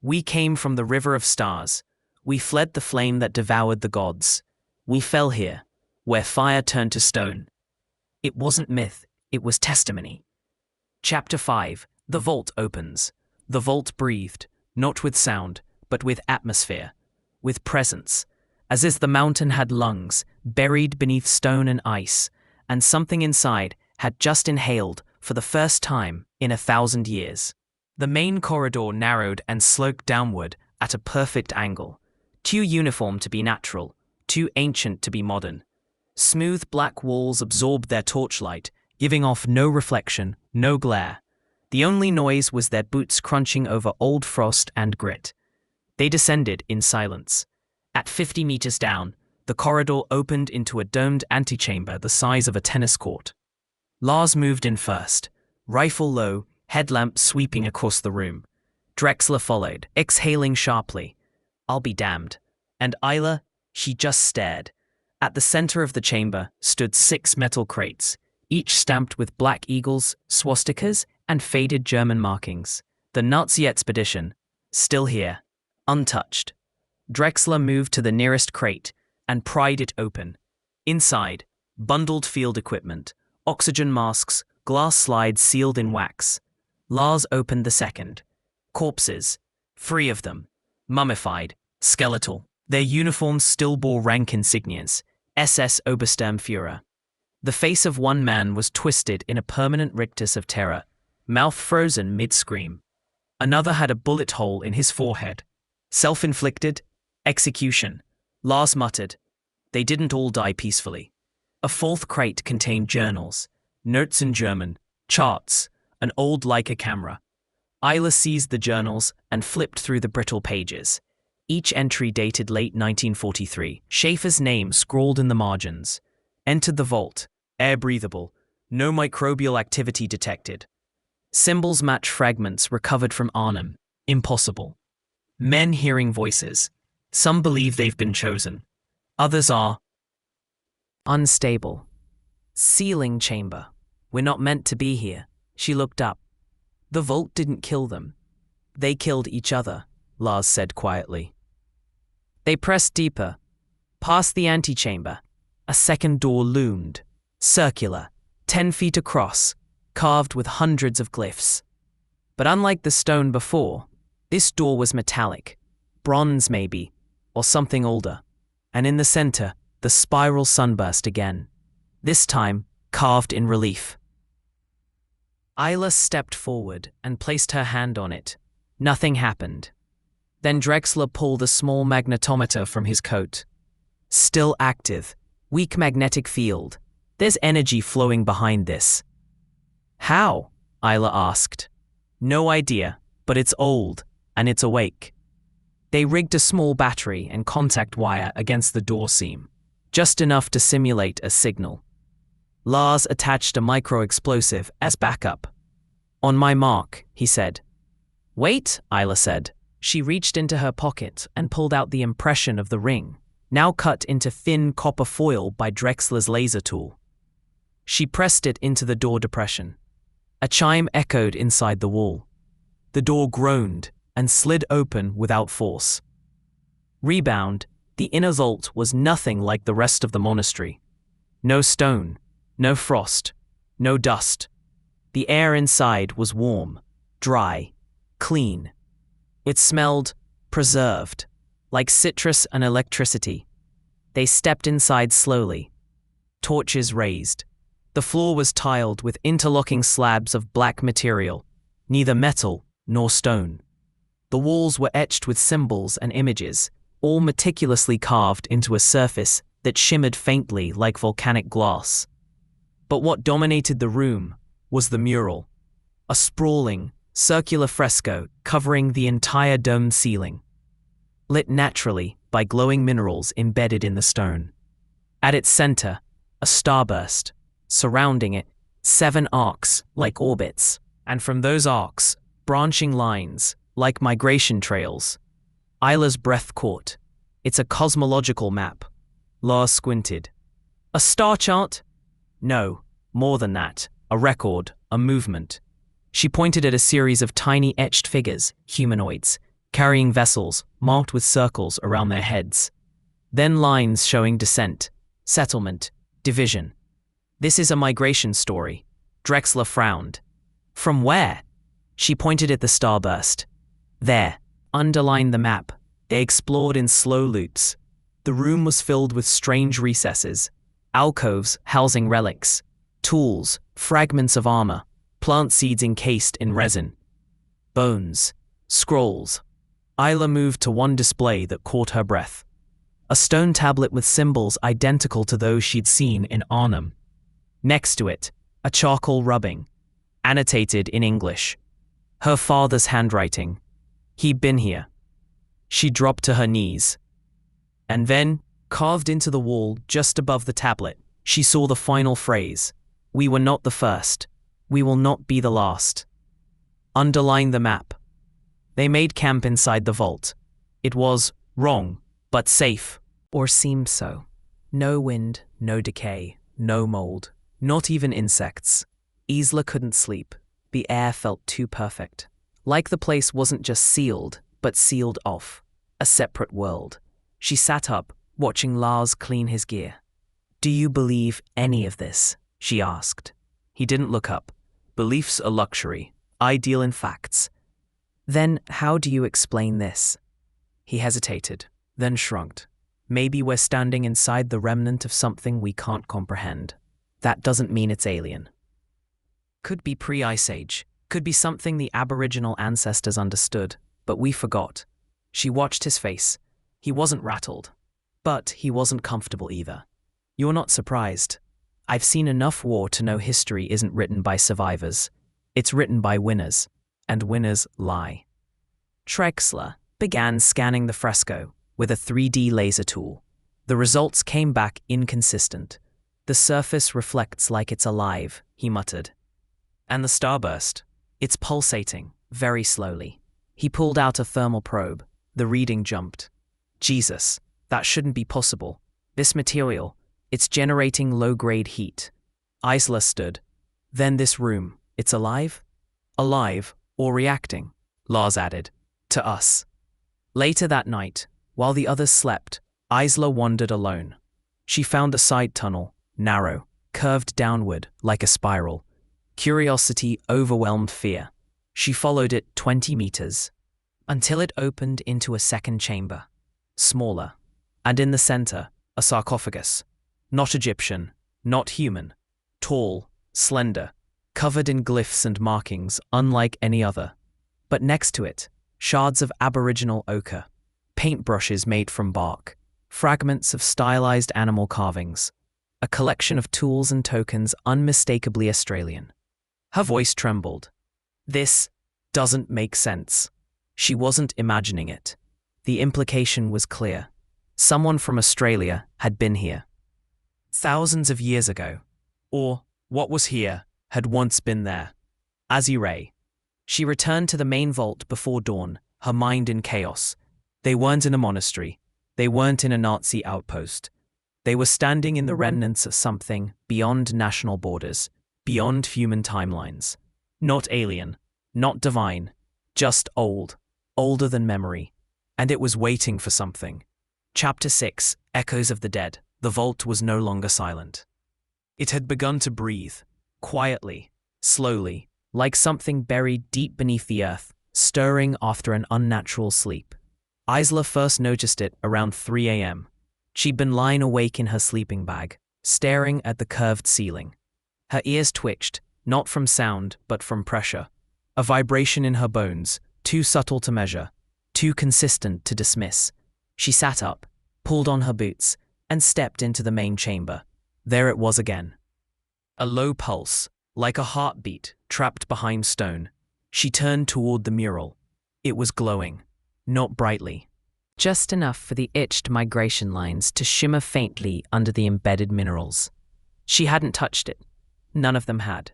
"We came from the river of stars. We fled the flame that devoured the gods. We fell here, where fire turned to stone." It wasn't myth, it was testimony. Chapter 5. The vault opens. The vault breathed, not with sound, but with atmosphere, with presence, as if the mountain had lungs, buried beneath stone and ice, and something inside had just inhaled for the first time in 1,000 years. The main corridor narrowed and sloped downward at a perfect angle, too uniform to be natural, too ancient to be modern. Smooth black walls absorbed their torchlight, giving off no reflection, no glare. The only noise was their boots crunching over old frost and grit. They descended in silence. At 50 meters down, the corridor opened into a domed antechamber the size of a tennis court. Lars moved in first, rifle low, headlamp sweeping across the room. Drexler followed, exhaling sharply. "I'll be damned." And Isla, she just stared. At the center of the chamber stood 6 metal crates, each stamped with black eagles, swastikas, and faded German markings. The Nazi expedition, still here, untouched. Drexler moved to the nearest crate and pried it open. Inside, bundled field equipment, oxygen masks, glass slides sealed in wax. Lars opened the second. Corpses, 3 of them, mummified, skeletal. Their uniforms still bore rank insignias, SS Obersturmführer. The face of one man was twisted in a permanent rictus of terror, mouth frozen mid-scream. Another had a bullet hole in his forehead. Self-inflicted? Execution. Lars muttered. They didn't all die peacefully. A 4th crate contained journals, notes in German, charts, an old Leica camera. Isla seized the journals and flipped through the brittle pages. Each entry dated late 1943. Schaefer's name scrawled in the margins. Entered the vault. Air breathable. No microbial activity detected. Symbols match fragments recovered from Arnhem. Impossible. Men hearing voices. Some believe they've been chosen. Others are unstable. Sealing chamber. We're not meant to be here. She looked up. The vault didn't kill them. They killed each other, Lars said quietly. They pressed deeper. Past the antechamber. A second door loomed. Circular, 10 feet across, carved with hundreds of glyphs. But unlike the stone before, this door was metallic. Bronze maybe, or something older. And in the center, the spiral sunburst again. This time, carved in relief. Isla stepped forward and placed her hand on it. Nothing happened. Then Drexler pulled a small magnetometer from his coat. Still active. Weak magnetic field. There's energy flowing behind this. How? Isla asked. No idea, but it's old, and it's awake. They rigged a small battery and contact wire against the door seam, just enough to simulate a signal. Lars attached a micro-explosive as backup. On my mark, he said. Wait, Isla said. She reached into her pocket and pulled out the impression of the ring, now cut into thin copper foil by Drexler's laser tool. She pressed it into the door depression. A chime echoed inside the wall. The door groaned and slid open without force. Rebound, the inner vault was nothing like the rest of the monastery. No stone, no frost, no dust. The air inside was warm, dry, clean. It smelled preserved, like citrus and electricity. They stepped inside slowly. Torches raised. The floor was tiled with interlocking slabs of black material, neither metal nor stone. The walls were etched with symbols and images, all meticulously carved into a surface that shimmered faintly like volcanic glass. But what dominated the room was the mural, a sprawling, circular fresco covering the entire domed ceiling, lit naturally by glowing minerals embedded in the stone. At its center, a starburst. Surrounding it, 7 arcs like orbits, and from those arcs, branching lines like migration trails. Isla's breath caught. It's a cosmological map. Lars squinted. A star chart? No, more than that. A record, a movement. She pointed at a series of tiny etched figures, humanoids, carrying vessels marked with circles around their heads. Then lines showing descent, settlement, division. This is a migration story. Drexler frowned. From where? She pointed at the starburst. There, underlined the map. They explored in slow loops. The room was filled with strange recesses, alcoves housing relics, tools, fragments of armor, plant seeds encased in resin, bones, scrolls. Isla moved to one display that caught her breath. A stone tablet with symbols identical to those she'd seen in Arnhem. Next to it, a charcoal rubbing, annotated in English. Her father's handwriting. He'd been here. She dropped to her knees. And then, carved into the wall just above the tablet, she saw the final phrase. We were not the first. We will not be the last. Underline the map. They made camp inside the vault. It was wrong, but safe. Or seemed so. No wind, no decay, no mold. Not even insects. Isla couldn't sleep. The air felt too perfect. Like the place wasn't just sealed, but sealed off. A separate world. She sat up, watching Lars clean his gear. Do you believe any of this? She asked. He didn't look up. Beliefs are luxury. I deal in facts. Then how do you explain this? He hesitated, then shrugged. Maybe we're standing inside the remnant of something we can't comprehend. That doesn't mean it's alien. Could be pre-Ice Age. Could be something the Aboriginal ancestors understood, but we forgot. She watched his face. He wasn't rattled. But he wasn't comfortable either. You're not surprised. I've seen enough war to know history isn't written by survivors. It's written by winners. And winners lie. Drexler began scanning the fresco with a 3D laser tool. The results came back inconsistent. The surface reflects like it's alive, he muttered. And the starburst. It's pulsating, very slowly. He pulled out a thermal probe. The reading jumped. Jesus, that shouldn't be possible. This material, it's generating low-grade heat. Isla stood. Then this room, it's alive? Alive or reacting? Lars added. To us. Later that night, while the others slept, Isla wandered alone. She found a side tunnel, narrow, curved downward like a spiral. Curiosity overwhelmed fear. She followed it 20 meters, until it opened into a second chamber, smaller, and in the center, a sarcophagus. Not Egyptian, not human, tall, slender, covered in glyphs and markings unlike any other. But next to it, shards of aboriginal ochre, paintbrushes made from bark, fragments of stylized animal carvings, a collection of tools and tokens unmistakably Australian. Her voice trembled. This doesn't make sense. She wasn't imagining it. The implication was clear. Someone from Australia had been here. Thousands of years ago. Or, what was here, had once been there. Azure. She returned to the main vault before dawn, her mind in chaos. They weren't in a monastery. They weren't in a Nazi outpost. They were standing in the remnants of something beyond national borders, beyond human timelines. Not alien, not divine, just old, older than memory. And it was waiting for something. Chapter 6, Echoes of the Dead. The vault was no longer silent. It had begun to breathe, quietly, slowly, like something buried deep beneath the earth, stirring after an unnatural sleep. Isla first noticed it around 3 a.m. She'd been lying awake in her sleeping bag, staring at the curved ceiling. Her ears twitched, not from sound, but from pressure. A vibration in her bones, too subtle to measure, too consistent to dismiss. She sat up, pulled on her boots, and stepped into the main chamber. There it was again. A low pulse, like a heartbeat, trapped behind stone. She turned toward the mural. It was glowing, not brightly. Just enough for the etched migration lines to shimmer faintly under the embedded minerals. She hadn't touched it. None of them had.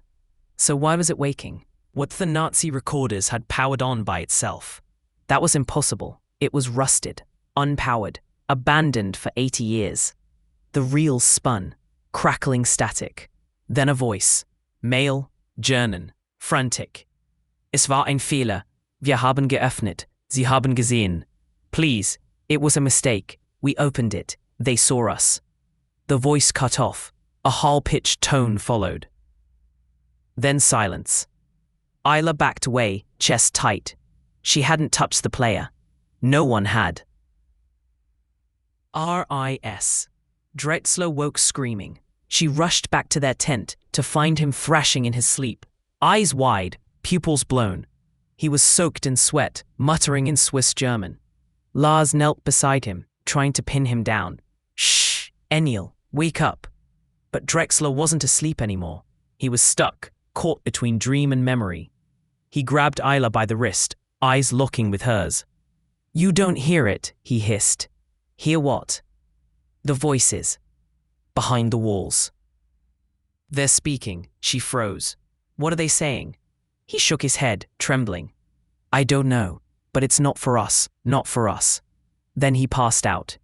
So why was it waking? What the Nazi recorders had powered on by itself. That was impossible. It was rusted, unpowered, abandoned for 80 years. The reel spun, crackling static. Then a voice. Male, German, frantic. Es war ein Fehler. Wir haben geöffnet. Sie haben gesehen. Please, it was a mistake. We opened it. They saw us. The voice cut off. A high-pitched tone followed. Then silence. Isla backed away, chest tight. She hadn't touched the player. No one had. R.I.S. Drexler woke screaming. She rushed back to their tent to find him thrashing in his sleep, eyes wide, pupils blown. He was soaked in sweat, muttering in Swiss German. Lars knelt beside him, trying to pin him down. Shh, Enil, wake up. But Drexler wasn't asleep anymore. He was stuck, caught between dream and memory. He grabbed Isla by the wrist, eyes locking with hers. You don't hear it, he hissed. Hear what? The voices. Behind the walls. They're speaking, she froze. What are they saying? He shook his head, trembling. I don't know, but it's not for us, not for us. Then he passed out.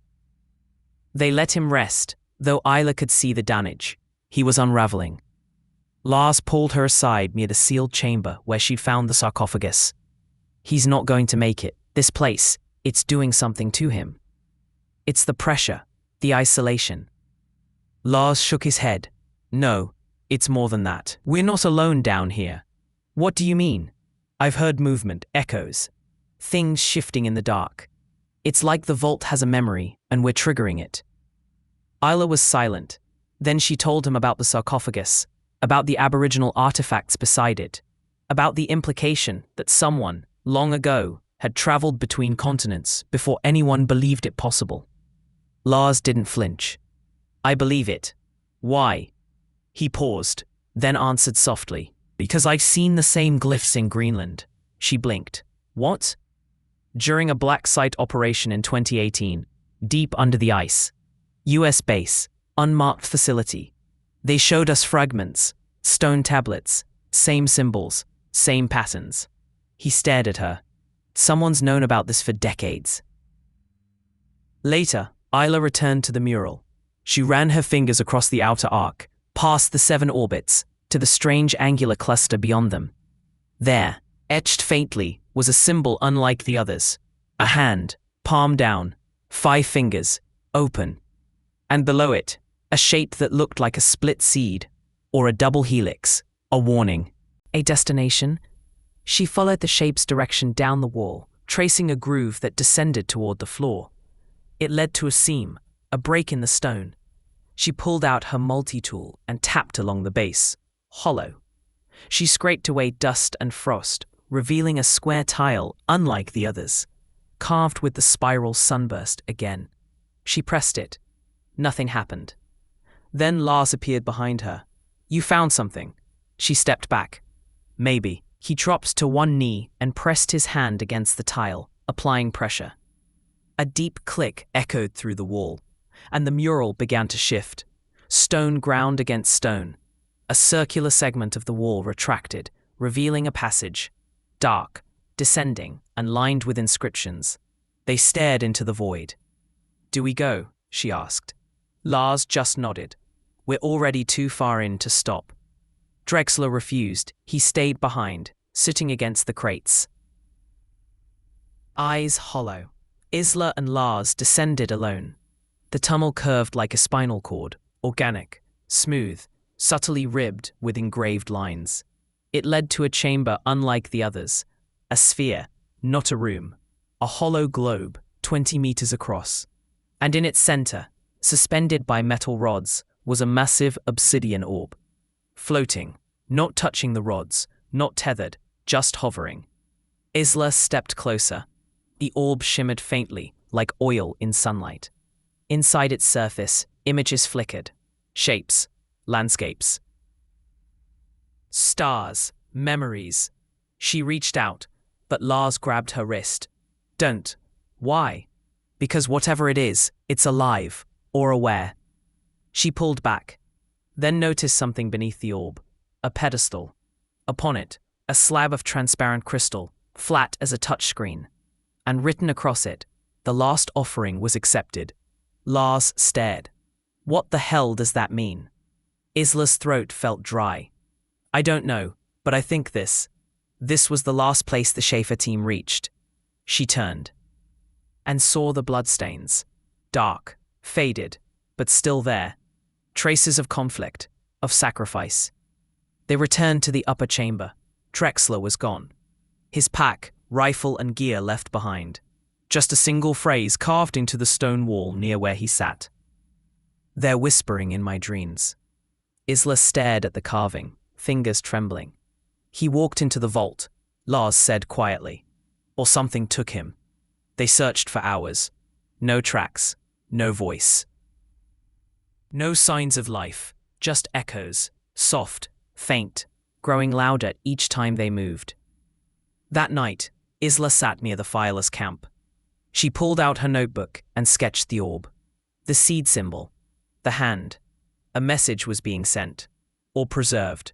They let him rest, though Isla could see the damage. He was unraveling. Lars pulled her aside near the sealed chamber where she'd found the sarcophagus. He's not going to make it. This place, it's doing something to him. It's the pressure, the isolation. Lars shook his head. No, it's more than that. We're not alone down here. What do you mean? I've heard movement, echoes. Things shifting in the dark. It's like the vault has a memory, and we're triggering it. Isla was silent. Then she told him about the sarcophagus, about the aboriginal artifacts beside it, about the implication that someone, long ago, had traveled between continents before anyone believed it possible. Lars didn't flinch. I believe it. Why? He paused, then answered softly. Because I've seen the same glyphs in Greenland. She blinked. What? During a black site operation in 2018, deep under the ice. US base, unmarked facility. They showed us fragments, stone tablets, same symbols, same patterns. He stared at her. Someone's known about this for decades. Later, Isla returned to the mural. She ran her fingers across the outer arc, past the 7 orbits, to the strange angular cluster beyond them. There, etched faintly, was a symbol unlike the others. A hand, palm down, 5 fingers, open. And below it, a shape that looked like a split seed, or a double helix, a warning. A destination? She followed the shape's direction down the wall, tracing a groove that descended toward the floor. It led to a seam, a break in the stone. She pulled out her multi-tool and tapped along the base, hollow. She scraped away dust and frost, revealing a square tile unlike the others, carved with the spiral sunburst again. She pressed it. Nothing happened. Then Lars appeared behind her. "You found something." She stepped back. "Maybe." He dropped to one knee and pressed his hand against the tile, applying pressure. A deep click echoed through the wall, and the mural began to shift. Stone ground against stone. A circular segment of the wall retracted, revealing a passage. Dark, descending, and lined with inscriptions. They stared into the void. "Do we go?" she asked. Lars just nodded. "We're already too far in to stop." Drexler refused. He stayed behind, sitting against the crates. Eyes hollow. Isla and Lars descended alone. The tunnel curved like a spinal cord, organic, smooth, subtly ribbed with engraved lines. It led to a chamber unlike the others, a sphere, not a room, a hollow globe 20 meters across. And in its center, suspended by metal rods, was a massive obsidian orb. Floating, not touching the rods, not tethered, just hovering. Isla stepped closer. The orb shimmered faintly, like oil in sunlight. Inside its surface, images flickered. Shapes, landscapes. Stars, memories. She reached out, but Lars grabbed her wrist. "Don't." "Why?" "Because whatever it is, it's alive, or aware." She pulled back, then noticed something beneath the orb. A pedestal. Upon it, a slab of transparent crystal, flat as a touchscreen. And written across it, "The last offering was accepted." Lars stared. "What the hell does that mean?" Isla's throat felt dry. "I don't know, but I think this was the last place the Schaefer team reached." She turned and saw the bloodstains. Dark, faded, but still there. Traces of conflict, of sacrifice. They returned to the upper chamber. Drexler was gone. His pack, rifle and gear left behind. Just a single phrase carved into the stone wall near where he sat. "They're whispering in my dreams." Isla stared at the carving, fingers trembling. "He walked into the vault," Lars said quietly. "Or something took him." They searched for hours. No tracks, no voice. No signs of life, just echoes, soft, faint, growing louder each time they moved. That night, Isla sat near the fireless camp. She pulled out her notebook and sketched the orb. The seed symbol. The hand. A message was being sent. Or preserved.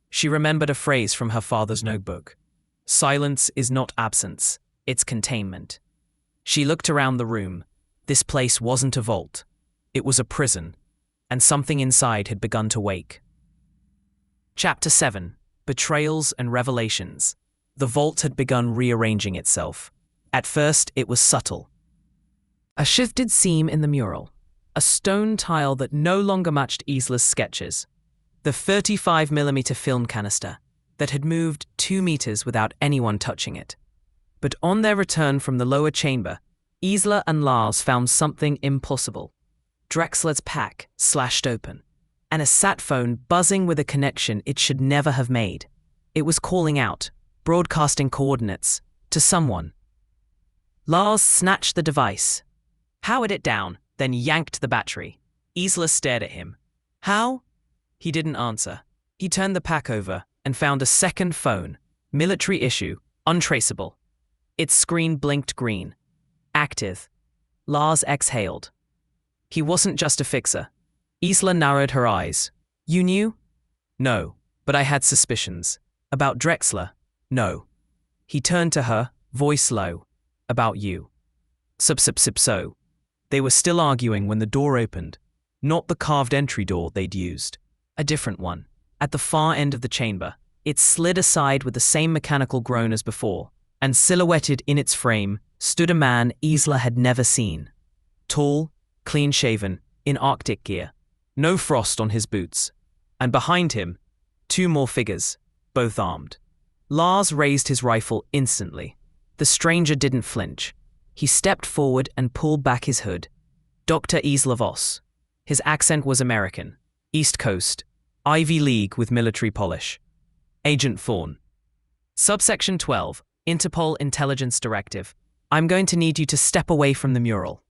She remembered a phrase from her father's notebook. "Silence is not absence, it's containment." She looked around the room. This place wasn't a vault. It was a prison. And something inside had begun to wake. Chapter 7. Betrayals and Revelations. The vault had begun rearranging itself. At first, it was subtle. A shifted seam in the mural. A stone tile that no longer matched Isla's sketches. The 35mm film canister that had moved 2 meters without anyone touching it. But on their return from the lower chamber, Isla and Lars found something impossible. Drexler's pack slashed open, and a sat phone buzzing with a connection it should never have made. It was calling out, broadcasting coordinates, to someone. Lars snatched the device, powered it down, then yanked the battery. Isla stared at him. "How?" He didn't answer. He turned the pack over and found a second phone, military issue, untraceable. Its screen blinked green. Active. Lars exhaled. He wasn't just a fixer. Isla narrowed her eyes. "You knew?" "No, but I had suspicions." "About Drexler?" "No." He turned to her, voice low. About you. So. They were still arguing when the door opened. Not the carved entry door they'd used. A different one. At the far end of the chamber, it slid aside with the same mechanical groan as before, and silhouetted in its frame stood a man Isla had never seen. Tall, clean-shaven, in Arctic gear. No frost on his boots. And behind him, two more figures, both armed. Lars raised his rifle instantly. The stranger didn't flinch. He stepped forward and pulled back his hood. Dr. Isla Voss. His accent was American. East Coast. Ivy League with military polish. Agent Thorn. Subsection 12. Interpol Intelligence Directive. I'm going to need you to step away from the mural.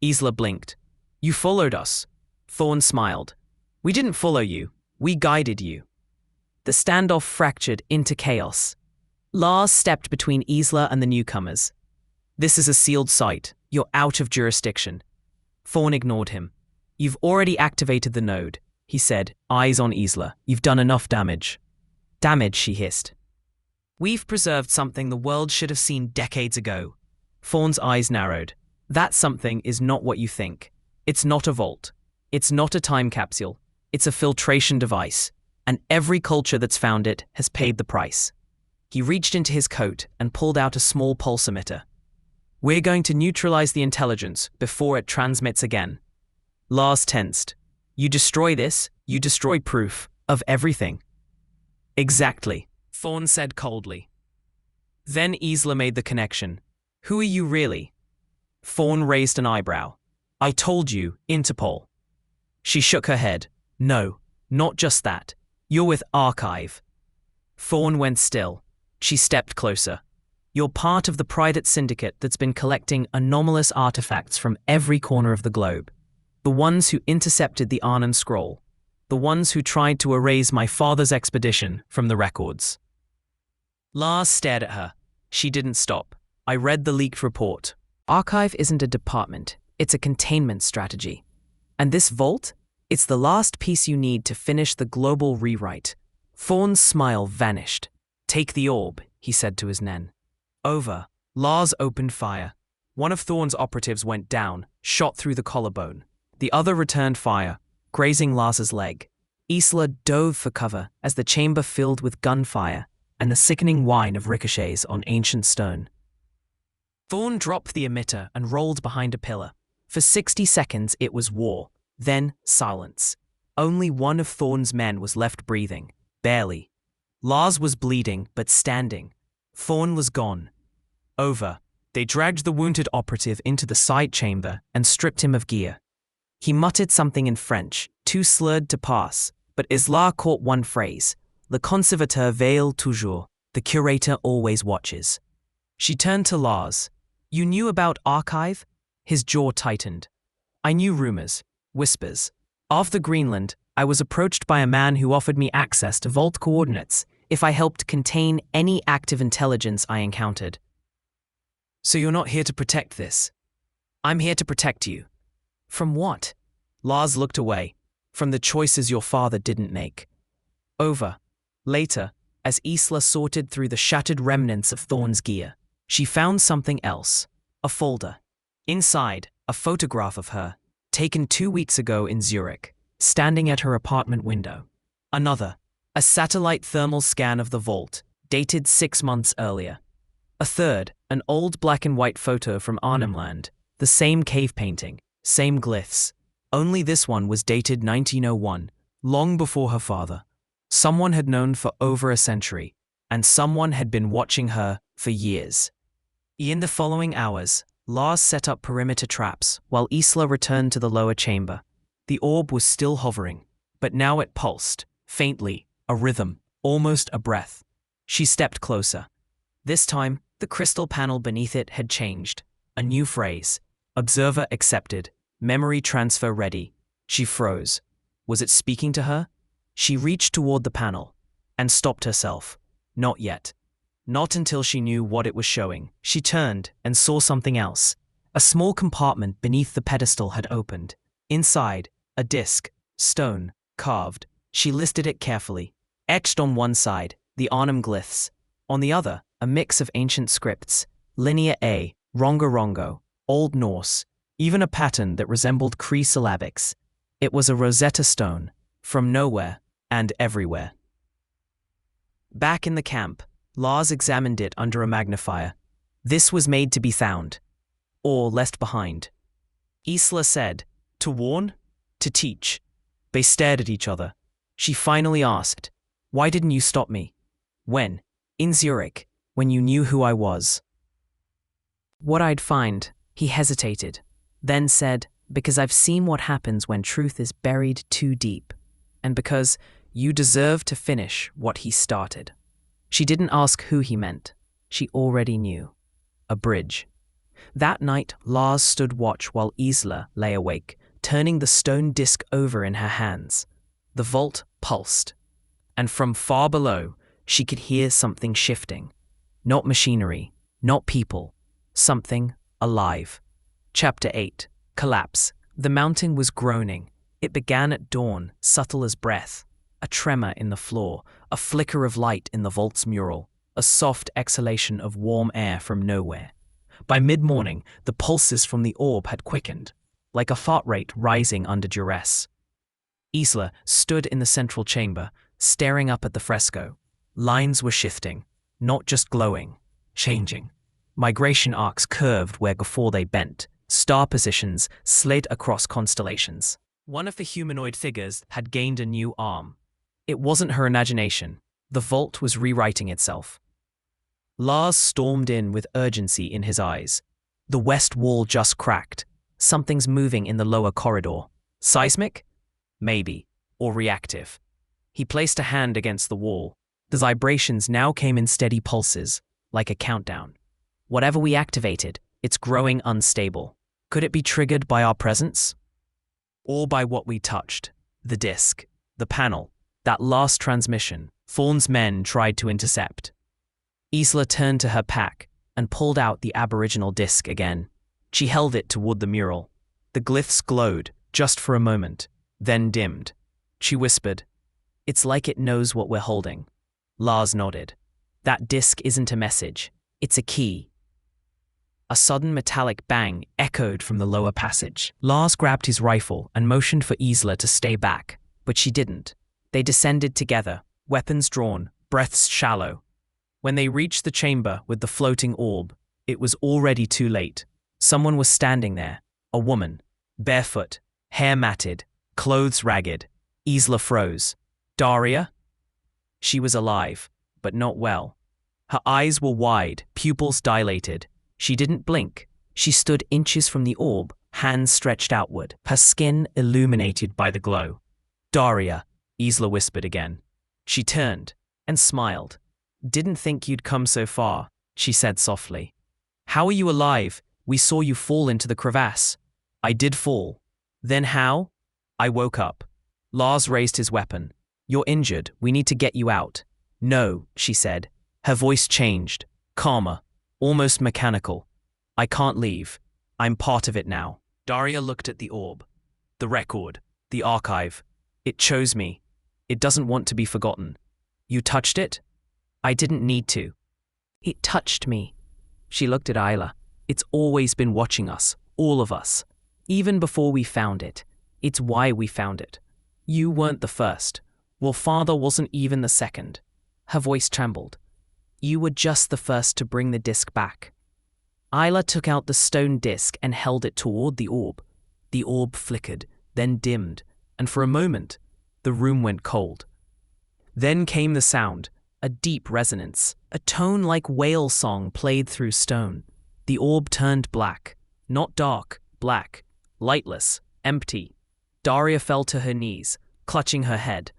Isla blinked. You followed us. Thorn smiled. We didn't follow you. We guided you. The standoff fractured into chaos. Lars stepped between Isla and the newcomers. This is a sealed site. You're out of jurisdiction. Thorn ignored him. You've already activated the node, he said, eyes on Isla. You've done enough damage. Damage, she hissed. We've preserved something the world should have seen decades ago. Thorn's eyes narrowed. That something is not what you think. It's not a vault. It's not a time capsule. It's a filtration device. And every culture that's found it has paid the price. He reached into his coat and pulled out a small pulse emitter. We're going to neutralize the intelligence before it transmits again. Lars tensed. You destroy this, you destroy proof of everything. Exactly, Thorn said coldly. Then Isla made the connection. Who are you really? Thorn raised an eyebrow. I told you, Interpol. She shook her head. No, not just that. You're with Archive. Thorn went still. She stepped closer. You're part of the private syndicate that's been collecting anomalous artifacts from every corner of the globe. The ones who intercepted the Arnon scroll. The ones who tried to erase my father's expedition from the records. Lars stared at her. She didn't stop. I read the leaked report. Archive isn't a department. It's a containment strategy. And this vault? It's the last piece you need to finish the global rewrite. Thorn's smile vanished. Take the orb, he said to his Nen. Over. Lars opened fire. One of Thorn's operatives went down, shot through the collarbone. The other returned fire, grazing Lars's leg. Isla dove for cover as the chamber filled with gunfire and the sickening whine of ricochets on ancient stone. Thorn dropped the emitter and rolled behind a pillar. For 60 seconds it was war, then silence. Only one of Thorn's men was left breathing, barely. Lars was bleeding but standing. Thorn was gone. Over. They dragged the wounded operative into the side chamber and stripped him of gear. He muttered something in French, too slurred to pass, but Isla caught one phrase. Le conservateur veille toujours. The curator always watches. She turned to Lars. You knew about Archive? His jaw tightened. I knew rumors, whispers. After Greenland, I was approached by a man who offered me access to vault coordinates if I helped contain any active intelligence I encountered. So you're not here to protect this? I'm here to protect you. From what? Lars looked away. From the choices your father didn't make. Over. Later, as Isla sorted through the shattered remnants of Thorn's gear, she found something else. A folder. Inside, a photograph of her, taken 2 weeks ago in Zurich, standing at her apartment window. Another. A satellite thermal scan of the vault, dated 6 months earlier. A third, an old black and white photo from Arnhemland, the same cave painting, same glyphs. Only this one was dated 1901, long before her father. Someone had known for over a century, and someone had been watching her for years. In the following hours, Lars set up perimeter traps while Isla returned to the lower chamber. The orb was still hovering, but now it pulsed, faintly, a rhythm, almost a breath. She stepped closer. This time, the crystal panel beneath it had changed. A new phrase. Observer accepted. Memory transfer ready. She froze. Was it speaking to her? She reached toward the panel and stopped herself. Not yet. Not until she knew what it was showing. She turned and saw something else. A small compartment beneath the pedestal had opened. Inside, a disc, stone, carved. She listed it carefully. Etched on one side, the Arnhem glyphs. On the other, a mix of ancient scripts, linear A, rongo, Old Norse, even a pattern that resembled Cree syllabics. It was a Rosetta Stone, from nowhere and everywhere. Back in the camp, Lars examined it under a magnifier. This was made to be found, or left behind. Isla said, "To warn? To teach." They stared at each other. She finally asked, "Why didn't you stop me?" "When? In Zurich, when you knew who I was." "What I'd find," he hesitated, then said, "because I've seen what happens when truth is buried too deep, and because you deserve to finish what he started." She didn't ask who he meant. She already knew. A bridge. That night, Lars stood watch while Isla lay awake, turning the stone disc over in her hands. The vault pulsed, and from far below, she could hear something shifting. Not machinery, not people, something alive. Chapter 8. Collapse. The mountain was groaning. It began at dawn, subtle as breath. A tremor in the floor, a flicker of light in the vault's mural, a soft exhalation of warm air from nowhere. By mid-morning, the pulses from the orb had quickened, like a heart rate rising under duress. Isla stood in the central chamber, staring up at the fresco. Lines were shifting, not just glowing, changing. Migration arcs curved where before they bent. Star positions slid across constellations. One of the humanoid figures had gained a new arm. It wasn't her imagination. The vault was rewriting itself. Lars stormed in with urgency in his eyes. The west wall just cracked. Something's moving in the lower corridor. Seismic? Maybe. Or reactive. He placed a hand against the wall. The vibrations now came in steady pulses, like a countdown. Whatever we activated, it's growing unstable. Could it be triggered by our presence? Or by what we touched? The disc, the panel, that last transmission Fawn's men tried to intercept. Isla turned to her pack and pulled out the aboriginal disc again. She held it toward the mural. The glyphs glowed, just for a moment, then dimmed. She whispered, "It's like it knows what we're holding." Lars nodded. "That disc isn't a message. It's a key." A sudden metallic bang echoed from the lower passage. Lars grabbed his rifle and motioned for Isla to stay back, but she didn't. They descended together, weapons drawn, breaths shallow. When they reached the chamber with the floating orb, it was already too late. Someone was standing there, a woman, barefoot, hair matted, clothes ragged. Isla froze. Daria? She was alive, but not well. Her eyes were wide, pupils dilated. She didn't blink. She stood inches from the orb, hands stretched outward, her skin illuminated by the glow. "Daria," Isla whispered again. She turned and smiled. "Didn't think you'd come so far," she said softly. "How are you alive? We saw you fall into the crevasse." "I did fall." "Then how?" "I woke up." Lars raised his weapon. "You're injured. We need to get you out." "No," she said. Her voice changed, calmer, almost mechanical. "I can't leave. I'm part of it now." Daria looked at the orb. "The record. The archive. It chose me. It doesn't want to be forgotten." "You touched it?" "I didn't need to." "It touched me." She looked at Isla. "It's always been watching us, all of us. Even before we found it. It's why we found it. You weren't the first. Well, Father wasn't even the second." Her voice trembled. "You were just the first to bring the disc back." Isla took out the stone disc and held it toward the orb. The orb flickered, then dimmed, and for a moment, the room went cold. Then came the sound, a deep resonance, a tone like whale song played through stone. The orb turned black, not dark, black, lightless, empty. Daria fell to her knees, clutching her head.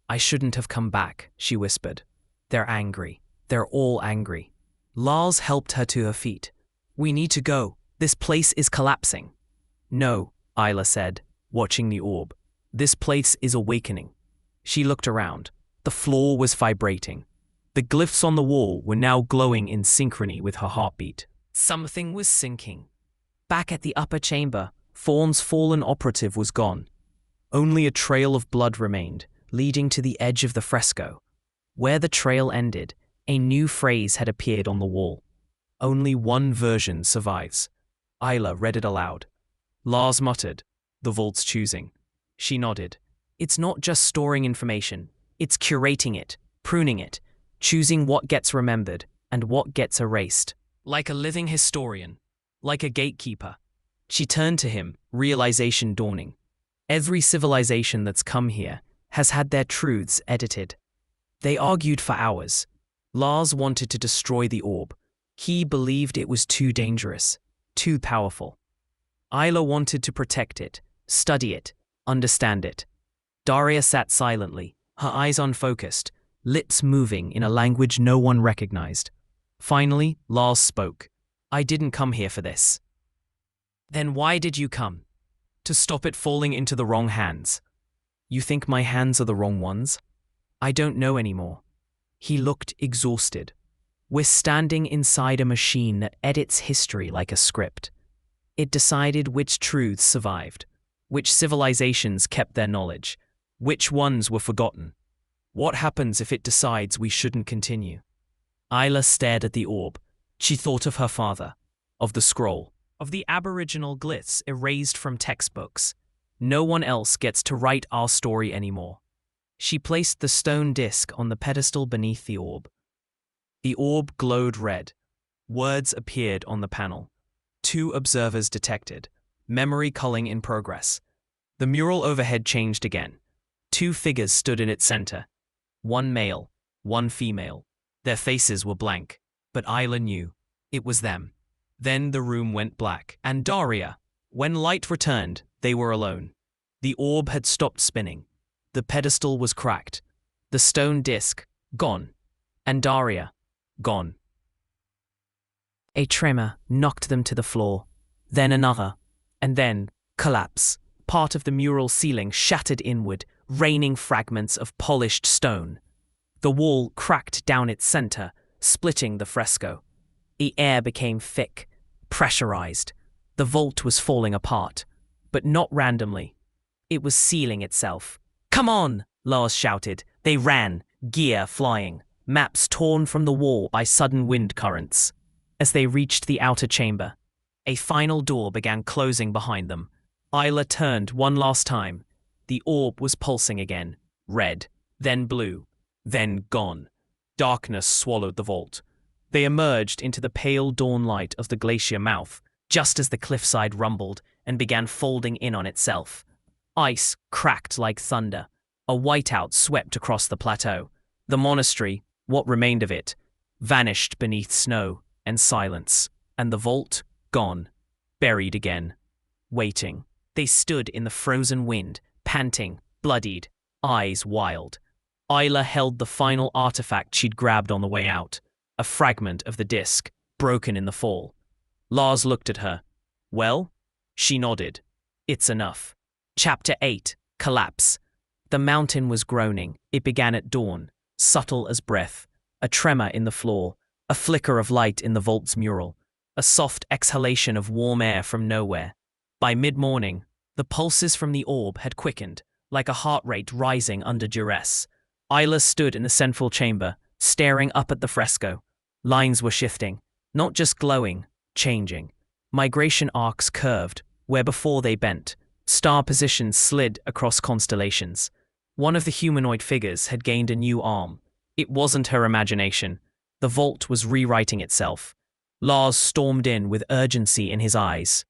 "I shouldn't have come back," she whispered. "They're angry. They're all angry." Lars helped her to her feet. "We need to go. This place is collapsing." "No," Isla said, watching the orb. "This place is awakening." She looked around. The floor was vibrating. The glyphs on the wall were now glowing in synchrony with her heartbeat. Something was sinking. Back at the upper chamber, Fawn's fallen operative was gone. Only a trail of blood remained, leading to the edge of the fresco. Where the trail ended, A new phrase had appeared on the wall. Only one version survives. Isla read it aloud. Lars muttered, the vault's choosing. She nodded. It's not just storing information. It's curating it, pruning it, choosing what gets remembered and what gets erased. Like a living historian. Like a gatekeeper. She turned to him, realization dawning. Every civilization that's come here has had their truths edited. They argued for hours. Lars wanted to destroy the orb. He believed it was too dangerous, too powerful. Isla wanted to protect it, study it, understand it. Daria sat silently, her eyes unfocused, lips moving in a language no one recognized. Finally, Lars spoke. I didn't come here for this. Then why did you come? To stop it falling into the wrong hands. You think my hands are the wrong ones? I don't know anymore. He looked exhausted. We're standing inside a machine that edits history like a script. It decided which truths survived, which civilizations kept their knowledge, which ones were forgotten. What happens if it decides we shouldn't continue? Isla stared at the orb. She thought of her father, of the scroll, of the aboriginal glyphs erased from textbooks. No one else gets to write our story anymore. She placed the stone disc on the pedestal beneath the orb. The orb glowed red. Words appeared on the panel. 2 observers detected. Memory culling in progress. The mural overhead changed again. 2 figures stood in its center. 1 male, 1 female. Their faces were blank, but Isla knew. It was them. Then the room went black, and Daria. When light returned, they were alone. The orb had stopped spinning. The pedestal was cracked. The stone disc, gone. And Daria, gone. A tremor knocked them to the floor, then another, and then collapse. Part of the mural ceiling shattered inward, raining fragments of polished stone. The wall cracked down its center, splitting the fresco. The air became thick, pressurized. The vault was falling apart, but not randomly. It was sealing itself. "Come on!" Lars shouted. They ran, gear flying, maps torn from the wall by sudden wind currents. As they reached the outer chamber, a final door began closing behind them. Isla turned one last time. The orb was pulsing again, red, then blue, then gone. Darkness swallowed the vault. They emerged into the pale dawn light of the glacier mouth, just as the cliffside rumbled and began folding in on itself. Ice cracked like thunder. A whiteout swept across the plateau. The monastery, what remained of it, vanished beneath snow and silence, and the vault, gone, buried again. Waiting, they stood in the frozen wind, panting, bloodied, eyes wild. Isla held the final artifact she'd grabbed on the way out, a fragment of the disc, broken in the fall. Lars looked at her. Well? She nodded. It's enough. Chapter 8, Collapse. The mountain was groaning. It began at dawn, subtle as breath, a tremor in the floor, a flicker of light in the vault's mural, a soft exhalation of warm air from nowhere. By mid-morning, the pulses from the orb had quickened, like a heart rate rising under duress. Isla stood in the central chamber, staring up at the fresco. Lines were shifting, not just glowing, changing. Migration arcs curved, where before they bent. Star positions slid across constellations. One of the humanoid figures had gained a new arm. It wasn't her imagination. The vault was rewriting itself. Lars stormed in with urgency in his eyes.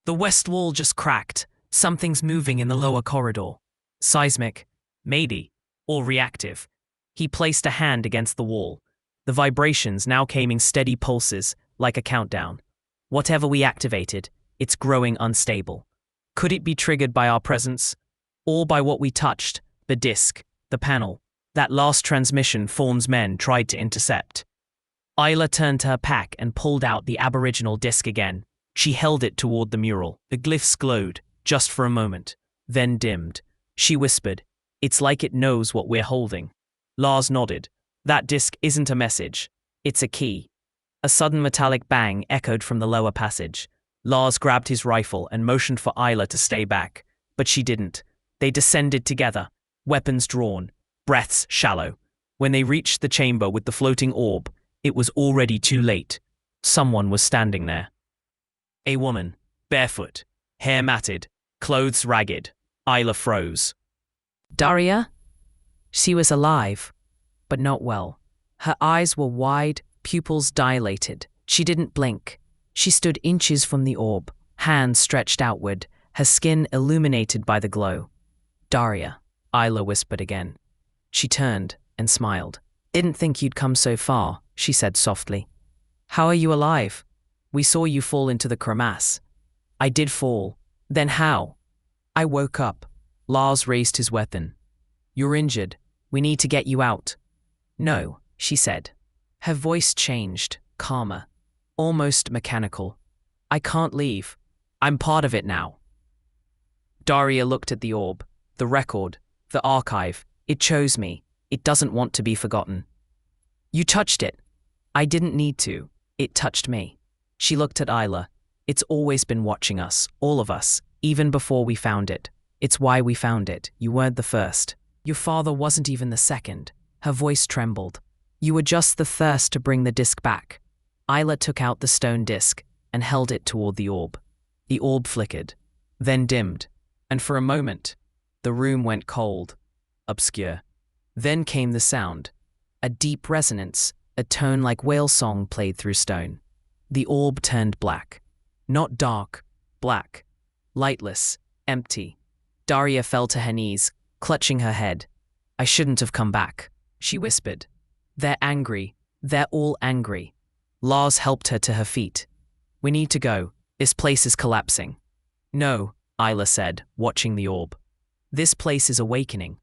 The west wall just cracked. Something's moving in the lower corridor. Seismic, maybe, or reactive. He placed a hand against the wall. The vibrations now came in steady pulses, like a countdown. Whatever we activated, it's growing unstable. Could it be triggered by our presence? Or by what we touched, the disc, the panel? That last transmission Fawn's men tried to intercept. Isla turned to her pack and pulled out the aboriginal disc again. She held it toward the mural. The glyphs glowed, just for a moment, then dimmed. She whispered, "It's like it knows what we're holding." Lars nodded. That disc isn't a message. It's a key. A sudden metallic bang echoed from the lower passage. Lars grabbed his rifle and motioned for Isla to stay back, but she didn't. They descended together, weapons drawn, breaths shallow. When they reached the chamber with the floating orb, it was already too late. Someone was standing there. A woman, barefoot, hair matted, clothes ragged. Isla froze. Daria? She was alive, but not well. Her eyes were wide, pupils dilated. She didn't blink. She stood inches from the orb, hands stretched outward, her skin illuminated by the glow. Daria, Isla whispered again. She turned and smiled. Didn't think you'd come so far, she said softly. How are you alive? We saw you fall into the crevasse. I did fall. Then how? I woke up. Lars raised his weapon. You're injured. We need to get you out. No, she said. Her voice changed, calmer, almost mechanical. I can't leave. I'm part of it now. Daria looked at the orb, the record, the archive. It chose me. It doesn't want to be forgotten. You touched it. I didn't need to. It touched me. She looked at Isla. It's always been watching us, all of us, even before we found it. It's why we found it. You weren't the first. Your father wasn't even the second. Her voice trembled. You were just the first to bring the disc back. Isla took out the stone disc and held it toward the orb. The orb flickered, then dimmed, and for a moment, the room went cold, obscure. Then came the sound, a deep resonance, a tone like whale song played through stone. The orb turned black. Not dark, black, lightless, empty. Daria fell to her knees, clutching her head. I shouldn't have come back, she whispered. They're angry. They're all angry. Lars helped her to her feet. We need to go. This place is collapsing. No, Isla said, watching the orb. This place is awakening.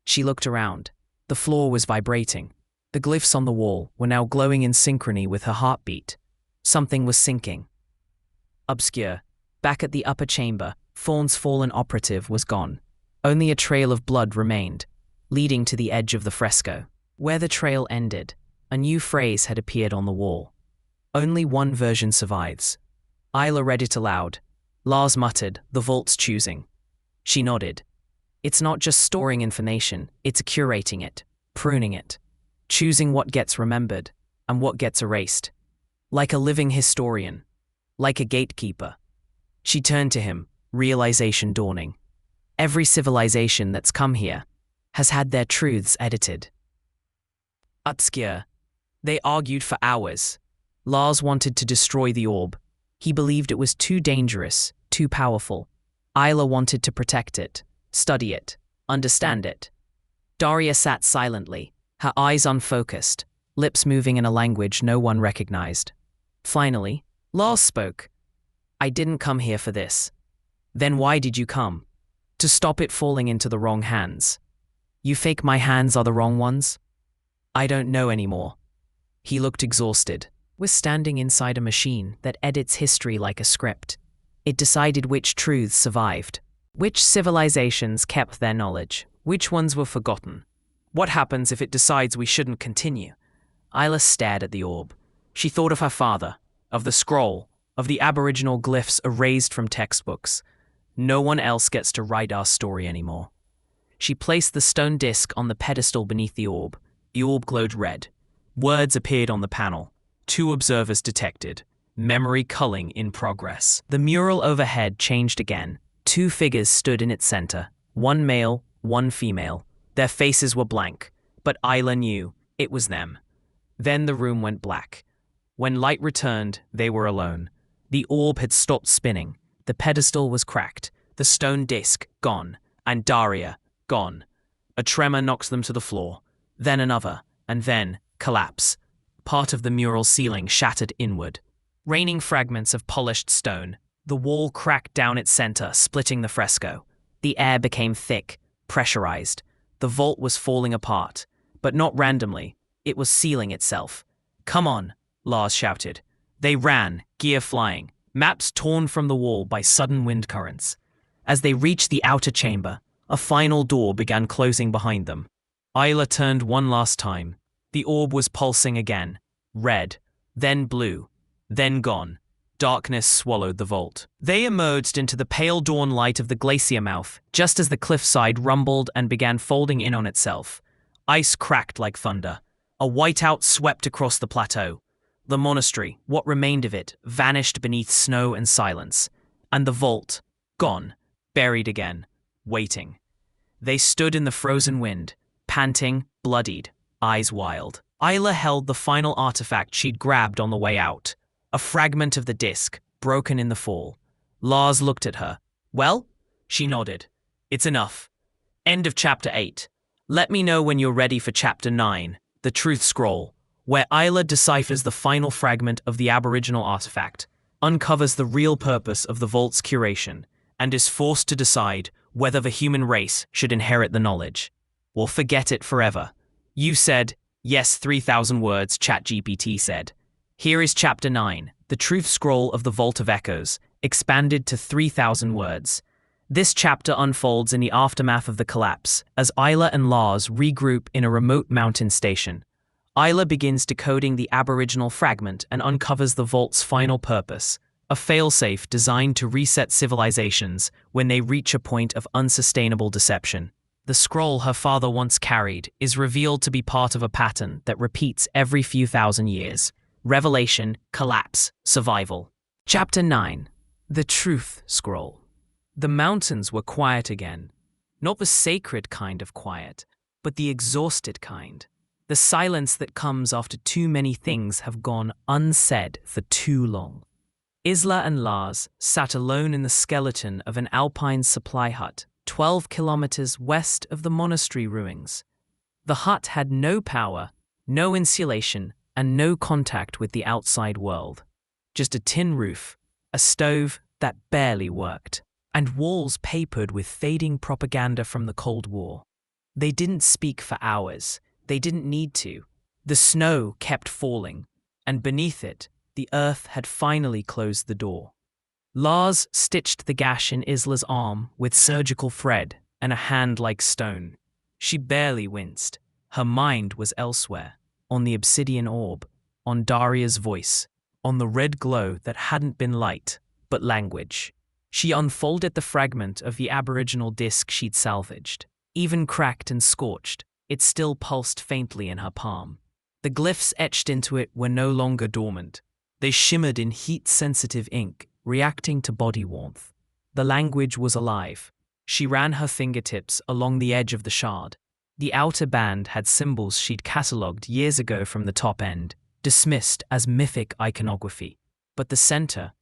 She looked around. The floor was vibrating. The glyphs on the wall were now glowing in synchrony with her heartbeat. Something was sinking. Obscure. Back at the upper chamber, Thorn's fallen operative was gone. Only a trail of blood remained, leading to the edge of the fresco. Where the trail ended, a new phrase had appeared on the wall. Only one version survives. Isla read it aloud. Lars muttered, the vault's choosing. She nodded. It's not just storing information, it's curating it, pruning it, choosing what gets remembered and what gets erased. Like a living historian, like a gatekeeper. She turned to him, realization dawning. Every civilization that's come here has had their truths edited. Utskir. They argued for hours. Lars wanted to destroy the orb. He believed it was too dangerous, too powerful. Isla wanted to protect it, study it, understand it. Daria sat silently, her eyes unfocused, lips moving in a language no one recognized. Finally, Lars spoke. I didn't come here for this. Then why did you come? To stop it falling into the wrong hands. You think my hands are the wrong ones? I don't know anymore. He looked exhausted. We're standing inside a machine that edits history like a script. It decided which truths survived, which civilizations kept their knowledge, which ones were forgotten. What happens if it decides we shouldn't continue? Isla stared at the orb. She thought of her father, of the scroll, of the Aboriginal glyphs erased from textbooks. No one else gets to write our story anymore. She placed the stone disc on the pedestal beneath the orb. The orb glowed red. Words appeared on the panel. 2 observers detected. Memory culling in progress. The mural overhead changed again. 2 figures stood in its center. 1 male, 1 female. Their faces were blank, but Isla knew it was them. Then the room went black. When light returned, they were alone. The orb had stopped spinning. The pedestal was cracked. The stone disc gone. And Daria gone. A tremor knocked them to the floor. Then another, and then collapse. Part of the mural ceiling shattered inward. Raining fragments of polished stone. The wall cracked down its center, splitting the fresco. The air became thick, pressurized. The vault was falling apart, but not randomly. It was sealing itself. Come on, Lars shouted. They ran, gear flying, maps torn from the wall by sudden wind currents. As they reached the outer chamber, a final door began closing behind them. Isla turned one last time. The orb was pulsing again. Red, then blue, then gone. Darkness swallowed the vault. They emerged into the pale dawn light of the glacier mouth, just as the cliffside rumbled and began folding in on itself. Ice cracked like thunder. A whiteout swept across the plateau. The monastery, what remained of it, vanished beneath snow and silence. And the vault, gone, buried again, waiting. They stood in the frozen wind, panting, bloodied, eyes wild. Isla held the final artifact she'd grabbed on the way out. A fragment of the disc, broken in the fall. Lars looked at her. Well? She nodded. It's enough. End of chapter 8. Let me know when you're ready for chapter 9, The Truth Scroll, where Isla deciphers the final fragment of the Aboriginal artifact, uncovers the real purpose of the vault's curation, and is forced to decide whether the human race should inherit the knowledge, or forget it forever. You said, yes, 3,000 words, ChatGPT said. Here is chapter 9, The Truth Scroll of the Vault of Echoes, expanded to 3,000 words. This chapter unfolds in the aftermath of the collapse, as Isla and Lars regroup in a remote mountain station. Isla begins decoding the Aboriginal fragment and uncovers the vault's final purpose, a failsafe designed to reset civilizations when they reach a point of unsustainable deception. The scroll her father once carried is revealed to be part of a pattern that repeats every few thousand years. Revelation, collapse, survival. Chapter 9. The Truth Scroll. The mountains were quiet again. Not the sacred kind of quiet, but the exhausted kind. The silence that comes after too many things have gone unsaid for too long. Isla and Lars sat alone in the skeleton of an alpine supply hut, 12 kilometers west of the monastery ruins. The hut had no power, no insulation, and no contact with the outside world. Just a tin roof, a stove that barely worked, and walls papered with fading propaganda from the Cold War. They didn't speak for hours. They didn't need to. The snow kept falling, and beneath it, the earth had finally closed the door. Lars stitched the gash in Isla's arm with surgical thread and a hand like stone. She barely winced. Her mind was elsewhere, on the obsidian orb, on Daria's voice, on the red glow that hadn't been light, but language. She unfolded the fragment of the Aboriginal disc she'd salvaged. Even cracked and scorched, it still pulsed faintly in her palm. The glyphs etched into it were no longer dormant. They shimmered in heat-sensitive ink, reacting to body warmth. The language was alive. She ran her fingertips along the edge of the shard. The outer band had symbols she'd catalogued years ago from the top end, dismissed as mythic iconography. But the center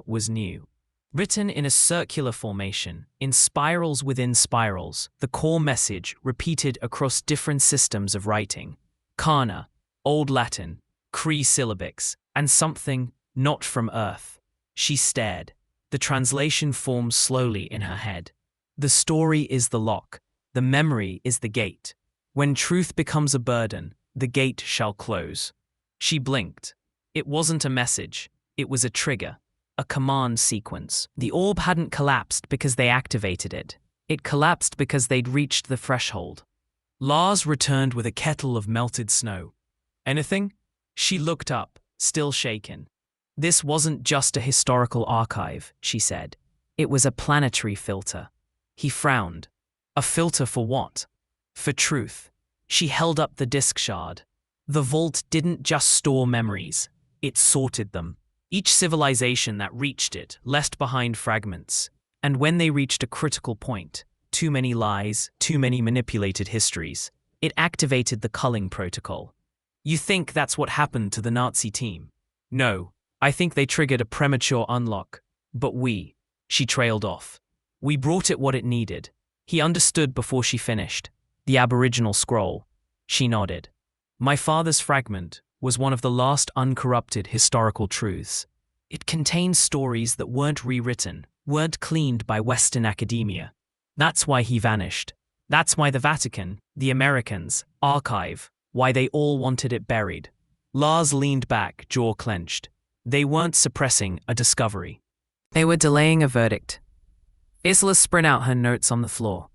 was new. Written in a circular formation, in spirals within spirals, the core message repeated across different systems of writing. Kana, Old Latin, Cree syllabics, and something not from Earth. She stared. The translation formed slowly in her head. The story is the lock. The memory is the gate. When truth becomes a burden, the gate shall close. She blinked. It wasn't a message. It was a trigger. A command sequence. The orb hadn't collapsed because they activated it. It collapsed because they'd reached the threshold. Lars returned with a kettle of melted snow. Anything? She looked up, still shaken. This wasn't just a historical archive, she said. It was a planetary filter. He frowned. A filter for what? For truth. She held up the disc shard. The vault didn't just store memories. It sorted them. Each civilization that reached it left behind fragments. And when they reached a critical point, too many lies, too many manipulated histories, it activated the culling protocol. You think that's what happened to the Nazi team? No, I think they triggered a premature unlock. But she trailed off. We brought it what it needed. He understood before she finished. The Aboriginal scroll. She nodded. My father's fragment was one of the last uncorrupted historical truths. It contained stories that weren't rewritten, weren't cleaned by Western academia. That's why he vanished. That's why the Vatican, the Americans, archive, why they all wanted it buried. Lars leaned back, jaw clenched. They weren't suppressing a discovery. They were delaying a verdict. Isla spread out her notes on the floor.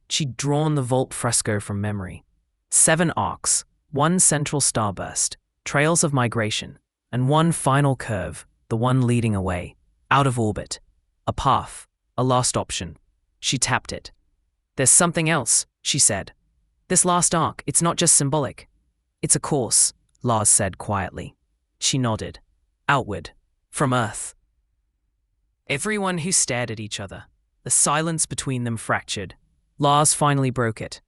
She'd drawn the vault fresco from memory. 7 arcs, 1 central starburst, trails of migration, and 1 final curve, the one leading away, out of orbit. A path, a last option. She tapped it. There's something else, she said. This last arc, it's not just symbolic. It's a course, Lars said quietly. She nodded. Outward. From Earth. Everyone who stared at each other. The silence between them fractured. Lars finally broke it.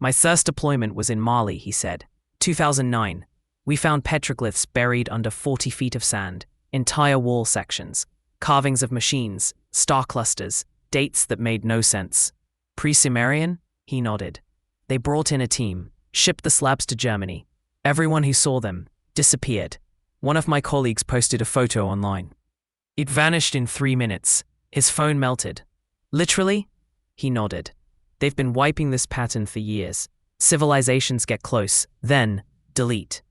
My first deployment was in Mali, he said. 2009. We found petroglyphs buried under 40 feet of sand, entire wall sections, carvings of machines, star clusters, dates that made no sense. Pre-Sumerian? He nodded. They brought in a team, shipped the slabs to Germany. Everyone who saw them disappeared. One of my colleagues posted a photo online. It vanished in 3 minutes. His phone melted. Literally? He nodded. They've been wiping this pattern for years. Civilizations get close, then delete.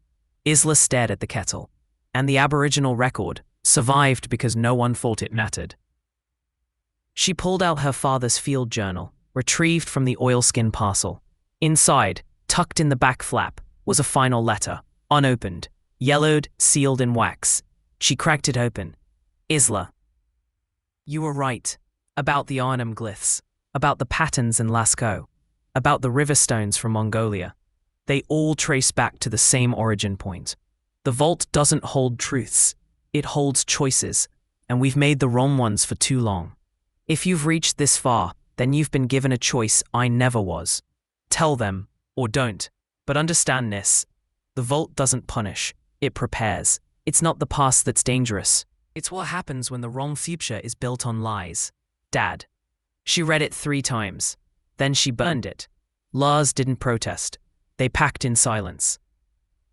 Isla stared at the kettle. And the Aboriginal record survived because no one thought it mattered. She pulled out her father's field journal, retrieved from the oilskin parcel. Inside, tucked in the back flap, was a final letter, unopened, yellowed, sealed in wax. She cracked it open. Isla. You were right. About the Arnhem glyphs. About the patterns in Lascaux. About the river stones from Mongolia. They all trace back to the same origin point. The vault doesn't hold truths. It holds choices, and we've made the wrong ones for too long. If you've reached this far, then you've been given a choice I never was. Tell them, or don't. But understand this. The vault doesn't punish. It prepares. It's not the past that's dangerous. It's what happens when the wrong future is built on lies. Dad. She read it 3 times. Then she burned it. Lars didn't protest. They packed in silence.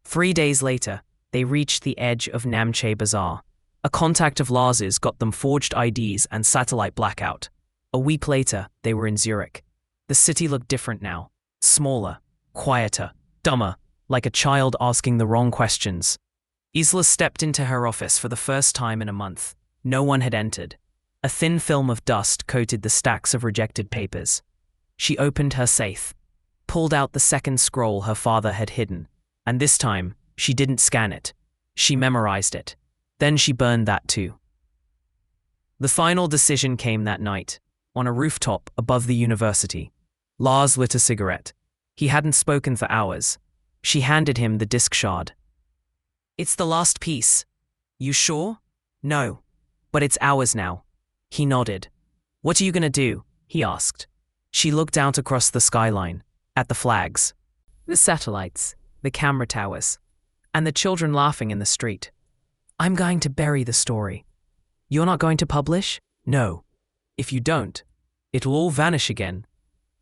3 days later, they reached the edge of Namche Bazaar. A contact of Lars's got them forged IDs and satellite blackout. A week later, they were in Zurich. The city looked different now. Smaller, quieter, dumber, like a child asking the wrong questions. Isla stepped into her office for the first time in a month. No one had entered. A thin film of dust coated the stacks of rejected papers. She opened her safe, pulled out the second scroll her father had hidden, and this time, she didn't scan it. She memorized it. Then she burned that too. The final decision came that night, on a rooftop above the university. Lars lit a cigarette. He hadn't spoken for hours. She handed him the disc shard. It's the last piece. You sure? No. But it's ours now. He nodded. What are you gonna do? He asked. She looked out across the skyline, at the flags, the satellites, the camera towers, and the children laughing in the street. I'm going to bury the story. You're not going to publish? No. If you don't, it'll all vanish again.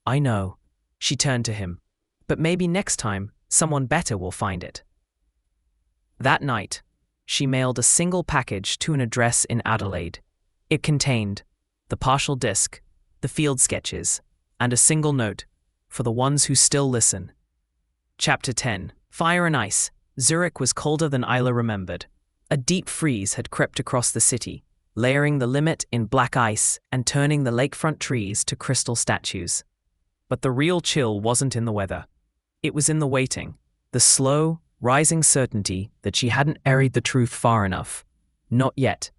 I know. She turned to him. But maybe next time, someone better will find it. That night, she mailed a single package to an address in Adelaide. It contained the partial disc, the field sketches, and a single note for the ones who still listen. Chapter 10. Fire and Ice. Zurich was colder than Isla remembered. A deep freeze had crept across the city, layering the limit in black ice and turning the lakefront trees to crystal statues. But the real chill wasn't in the weather. It was in the waiting, the slow, rising certainty that she hadn't aired the truth far enough. Not yet.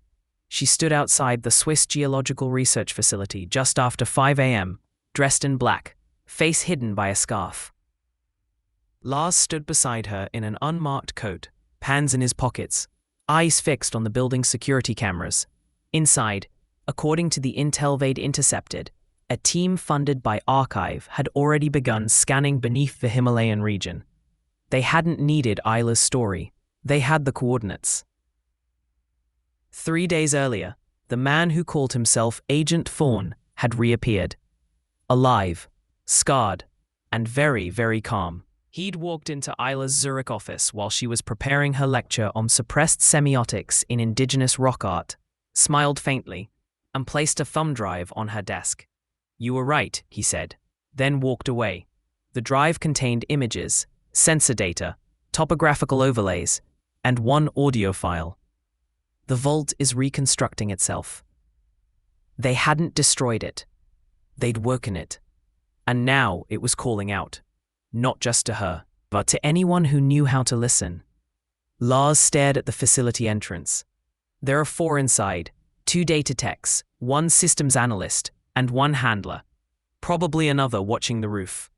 She stood outside the Swiss Geological Research Facility just after 5 a.m., dressed in black, face hidden by a scarf. Lars stood beside her in an unmarked coat, hands in his pockets, eyes fixed on the building's security cameras. Inside, according to the intel they'd intercepted, a team funded by Archive had already begun scanning beneath the Himalayan region. They hadn't needed Isla's story. They had the coordinates. 3 days earlier, the man who called himself Agent Thorne had reappeared. Alive, scarred, and very, very calm. He'd walked into Isla's Zurich office while she was preparing her lecture on suppressed semiotics in indigenous rock art, smiled faintly, and placed a thumb drive on her desk. You were right, he said, then walked away. The drive contained images, sensor data, topographical overlays, and one audio file. The vault is reconstructing itself. They hadn't destroyed it. They'd woken it. And now it was calling out. Not just to her, but to anyone who knew how to listen. Lars stared at the facility entrance. There are 4 inside, 2 data techs, 1 systems analyst, and 1 handler. Probably another watching the roof.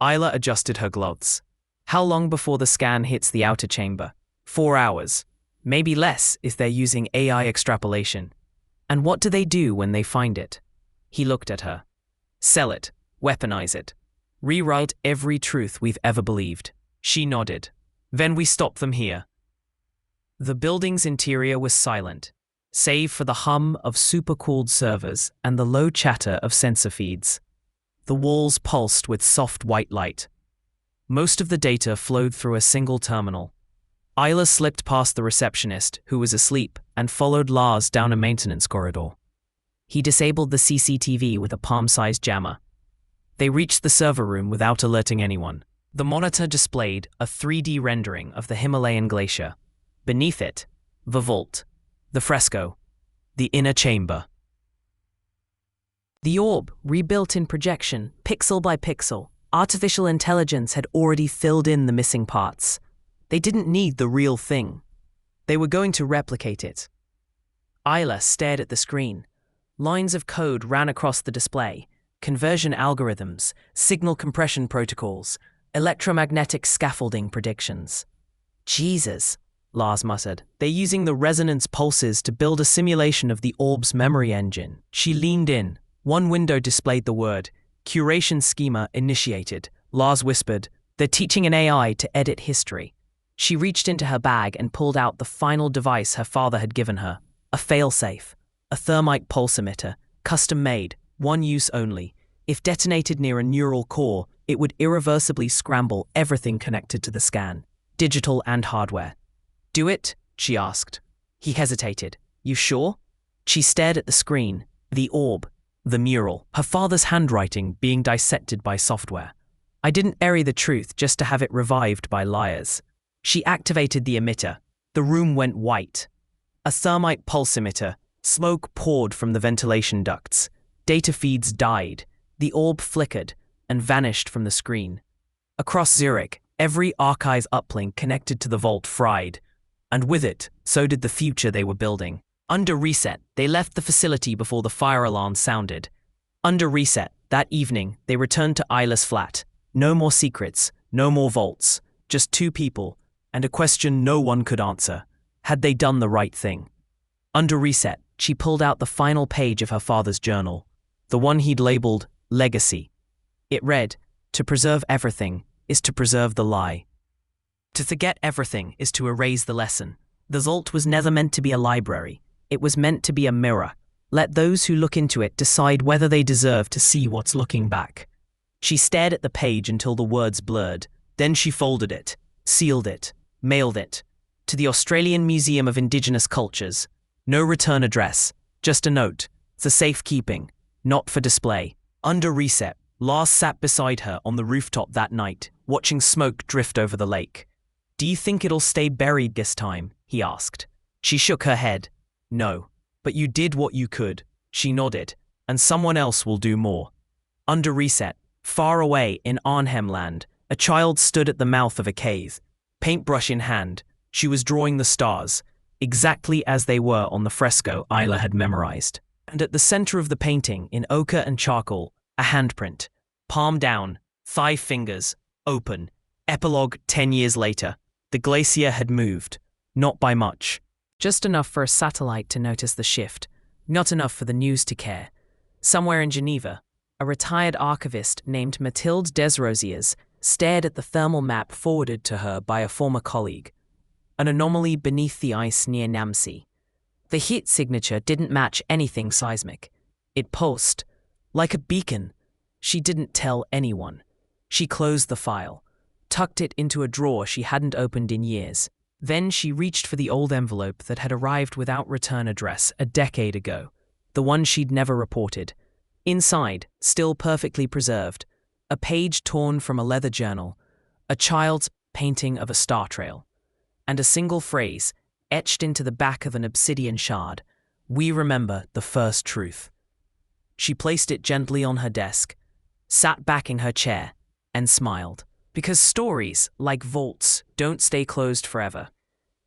Isla adjusted her gloves. How long before the scan hits the outer chamber? 4 hours. Maybe less if they're using AI extrapolation. And what do they do when they find it? He looked at her. Sell it. Weaponize it. Rewrite every truth we've ever believed. She nodded. Then we stop them here. The building's interior was silent, save for the hum of supercooled servers and the low chatter of sensor feeds. The walls pulsed with soft white light. Most of the data flowed through a single terminal. Isla slipped past the receptionist, who was asleep, and followed Lars down a maintenance corridor. He disabled the CCTV with a palm-sized jammer. They reached the server room without alerting anyone. The monitor displayed a 3D rendering of the Himalayan glacier. Beneath it, the vault, the fresco, the inner chamber. The orb, rebuilt in projection, pixel by pixel, artificial intelligence had already filled in the missing parts. They didn't need the real thing. They were going to replicate it. Isla stared at the screen. Lines of code ran across the display. Conversion algorithms, signal compression protocols, electromagnetic scaffolding predictions. Jesus, Lars muttered. They're using the resonance pulses to build a simulation of the orb's memory engine. She leaned in. One window displayed the word, Curation Schema Initiated. Lars whispered, they're teaching an AI to edit history. She reached into her bag and pulled out the final device her father had given her, a failsafe, a thermite pulse emitter, custom-made, one use only. If detonated near a neural core, it would irreversibly scramble everything connected to the scan, digital and hardware. Do it? She asked. He hesitated. You sure? She stared at the screen, the orb, the mural, her father's handwriting being dissected by software. I didn't bury the truth just to have it revived by liars. She activated the emitter. The room went white. A thermite pulse emitter. Smoke poured from the ventilation ducts. Data feeds died. The orb flickered and vanished from the screen. Across Zurich, every archive uplink connected to the vault fried. And with it, so did the future they were building. Under reset, they left the facility before the fire alarm sounded. Under reset, that evening, they returned to Isla's flat. No more secrets, no more vaults, just two people, and a question no one could answer. Had they done the right thing? Under reset, she pulled out the final page of her father's journal, the one he'd labeled Legacy. It read, to preserve everything is to preserve the lie. To forget everything is to erase the lesson. The vault was never meant to be a library. It was meant to be a mirror. Let those who look into it decide whether they deserve to see what's looking back. She stared at the page until the words blurred. Then she folded it, sealed it, mailed it. To the Australian Museum of Indigenous Cultures. No return address, just a note. For safekeeping, not for display. Under reset, Lars sat beside her on the rooftop that night, watching smoke drift over the lake. Do you think it'll stay buried this time? He asked. She shook her head. No. But you did what you could. She nodded. And someone else will do more. Under reset, far away in Arnhem Land, a child stood at the mouth of a cave. Paintbrush in hand, she was drawing the stars, exactly as they were on the fresco Isla had memorized. And at the center of the painting, in ochre and charcoal, a handprint. Palm down, 5 fingers, open. Epilogue 10 years later. The glacier had moved. Not by much. Just enough for a satellite to notice the shift. Not enough for the news to care. Somewhere in Geneva, a retired archivist named Mathilde Desrosiers stared at the thermal map forwarded to her by a former colleague. An anomaly beneath the ice near Namsi. The heat signature didn't match anything seismic. It pulsed, like a beacon. She didn't tell anyone. She closed the file, tucked it into a drawer she hadn't opened in years. Then she reached for the old envelope that had arrived without return address a decade ago, the one she'd never reported. Inside, still perfectly preserved, a page torn from a leather journal, a child's painting of a star trail, and a single phrase etched into the back of an obsidian shard. We remember the first truth. She placed it gently on her desk, sat back in her chair, and smiled. Because stories, like vaults, don't stay closed forever.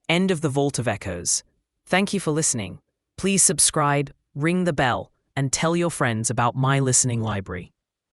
End of the Vault of Echoes. Thank you for listening. Please subscribe, ring the bell, and tell your friends about my listening library.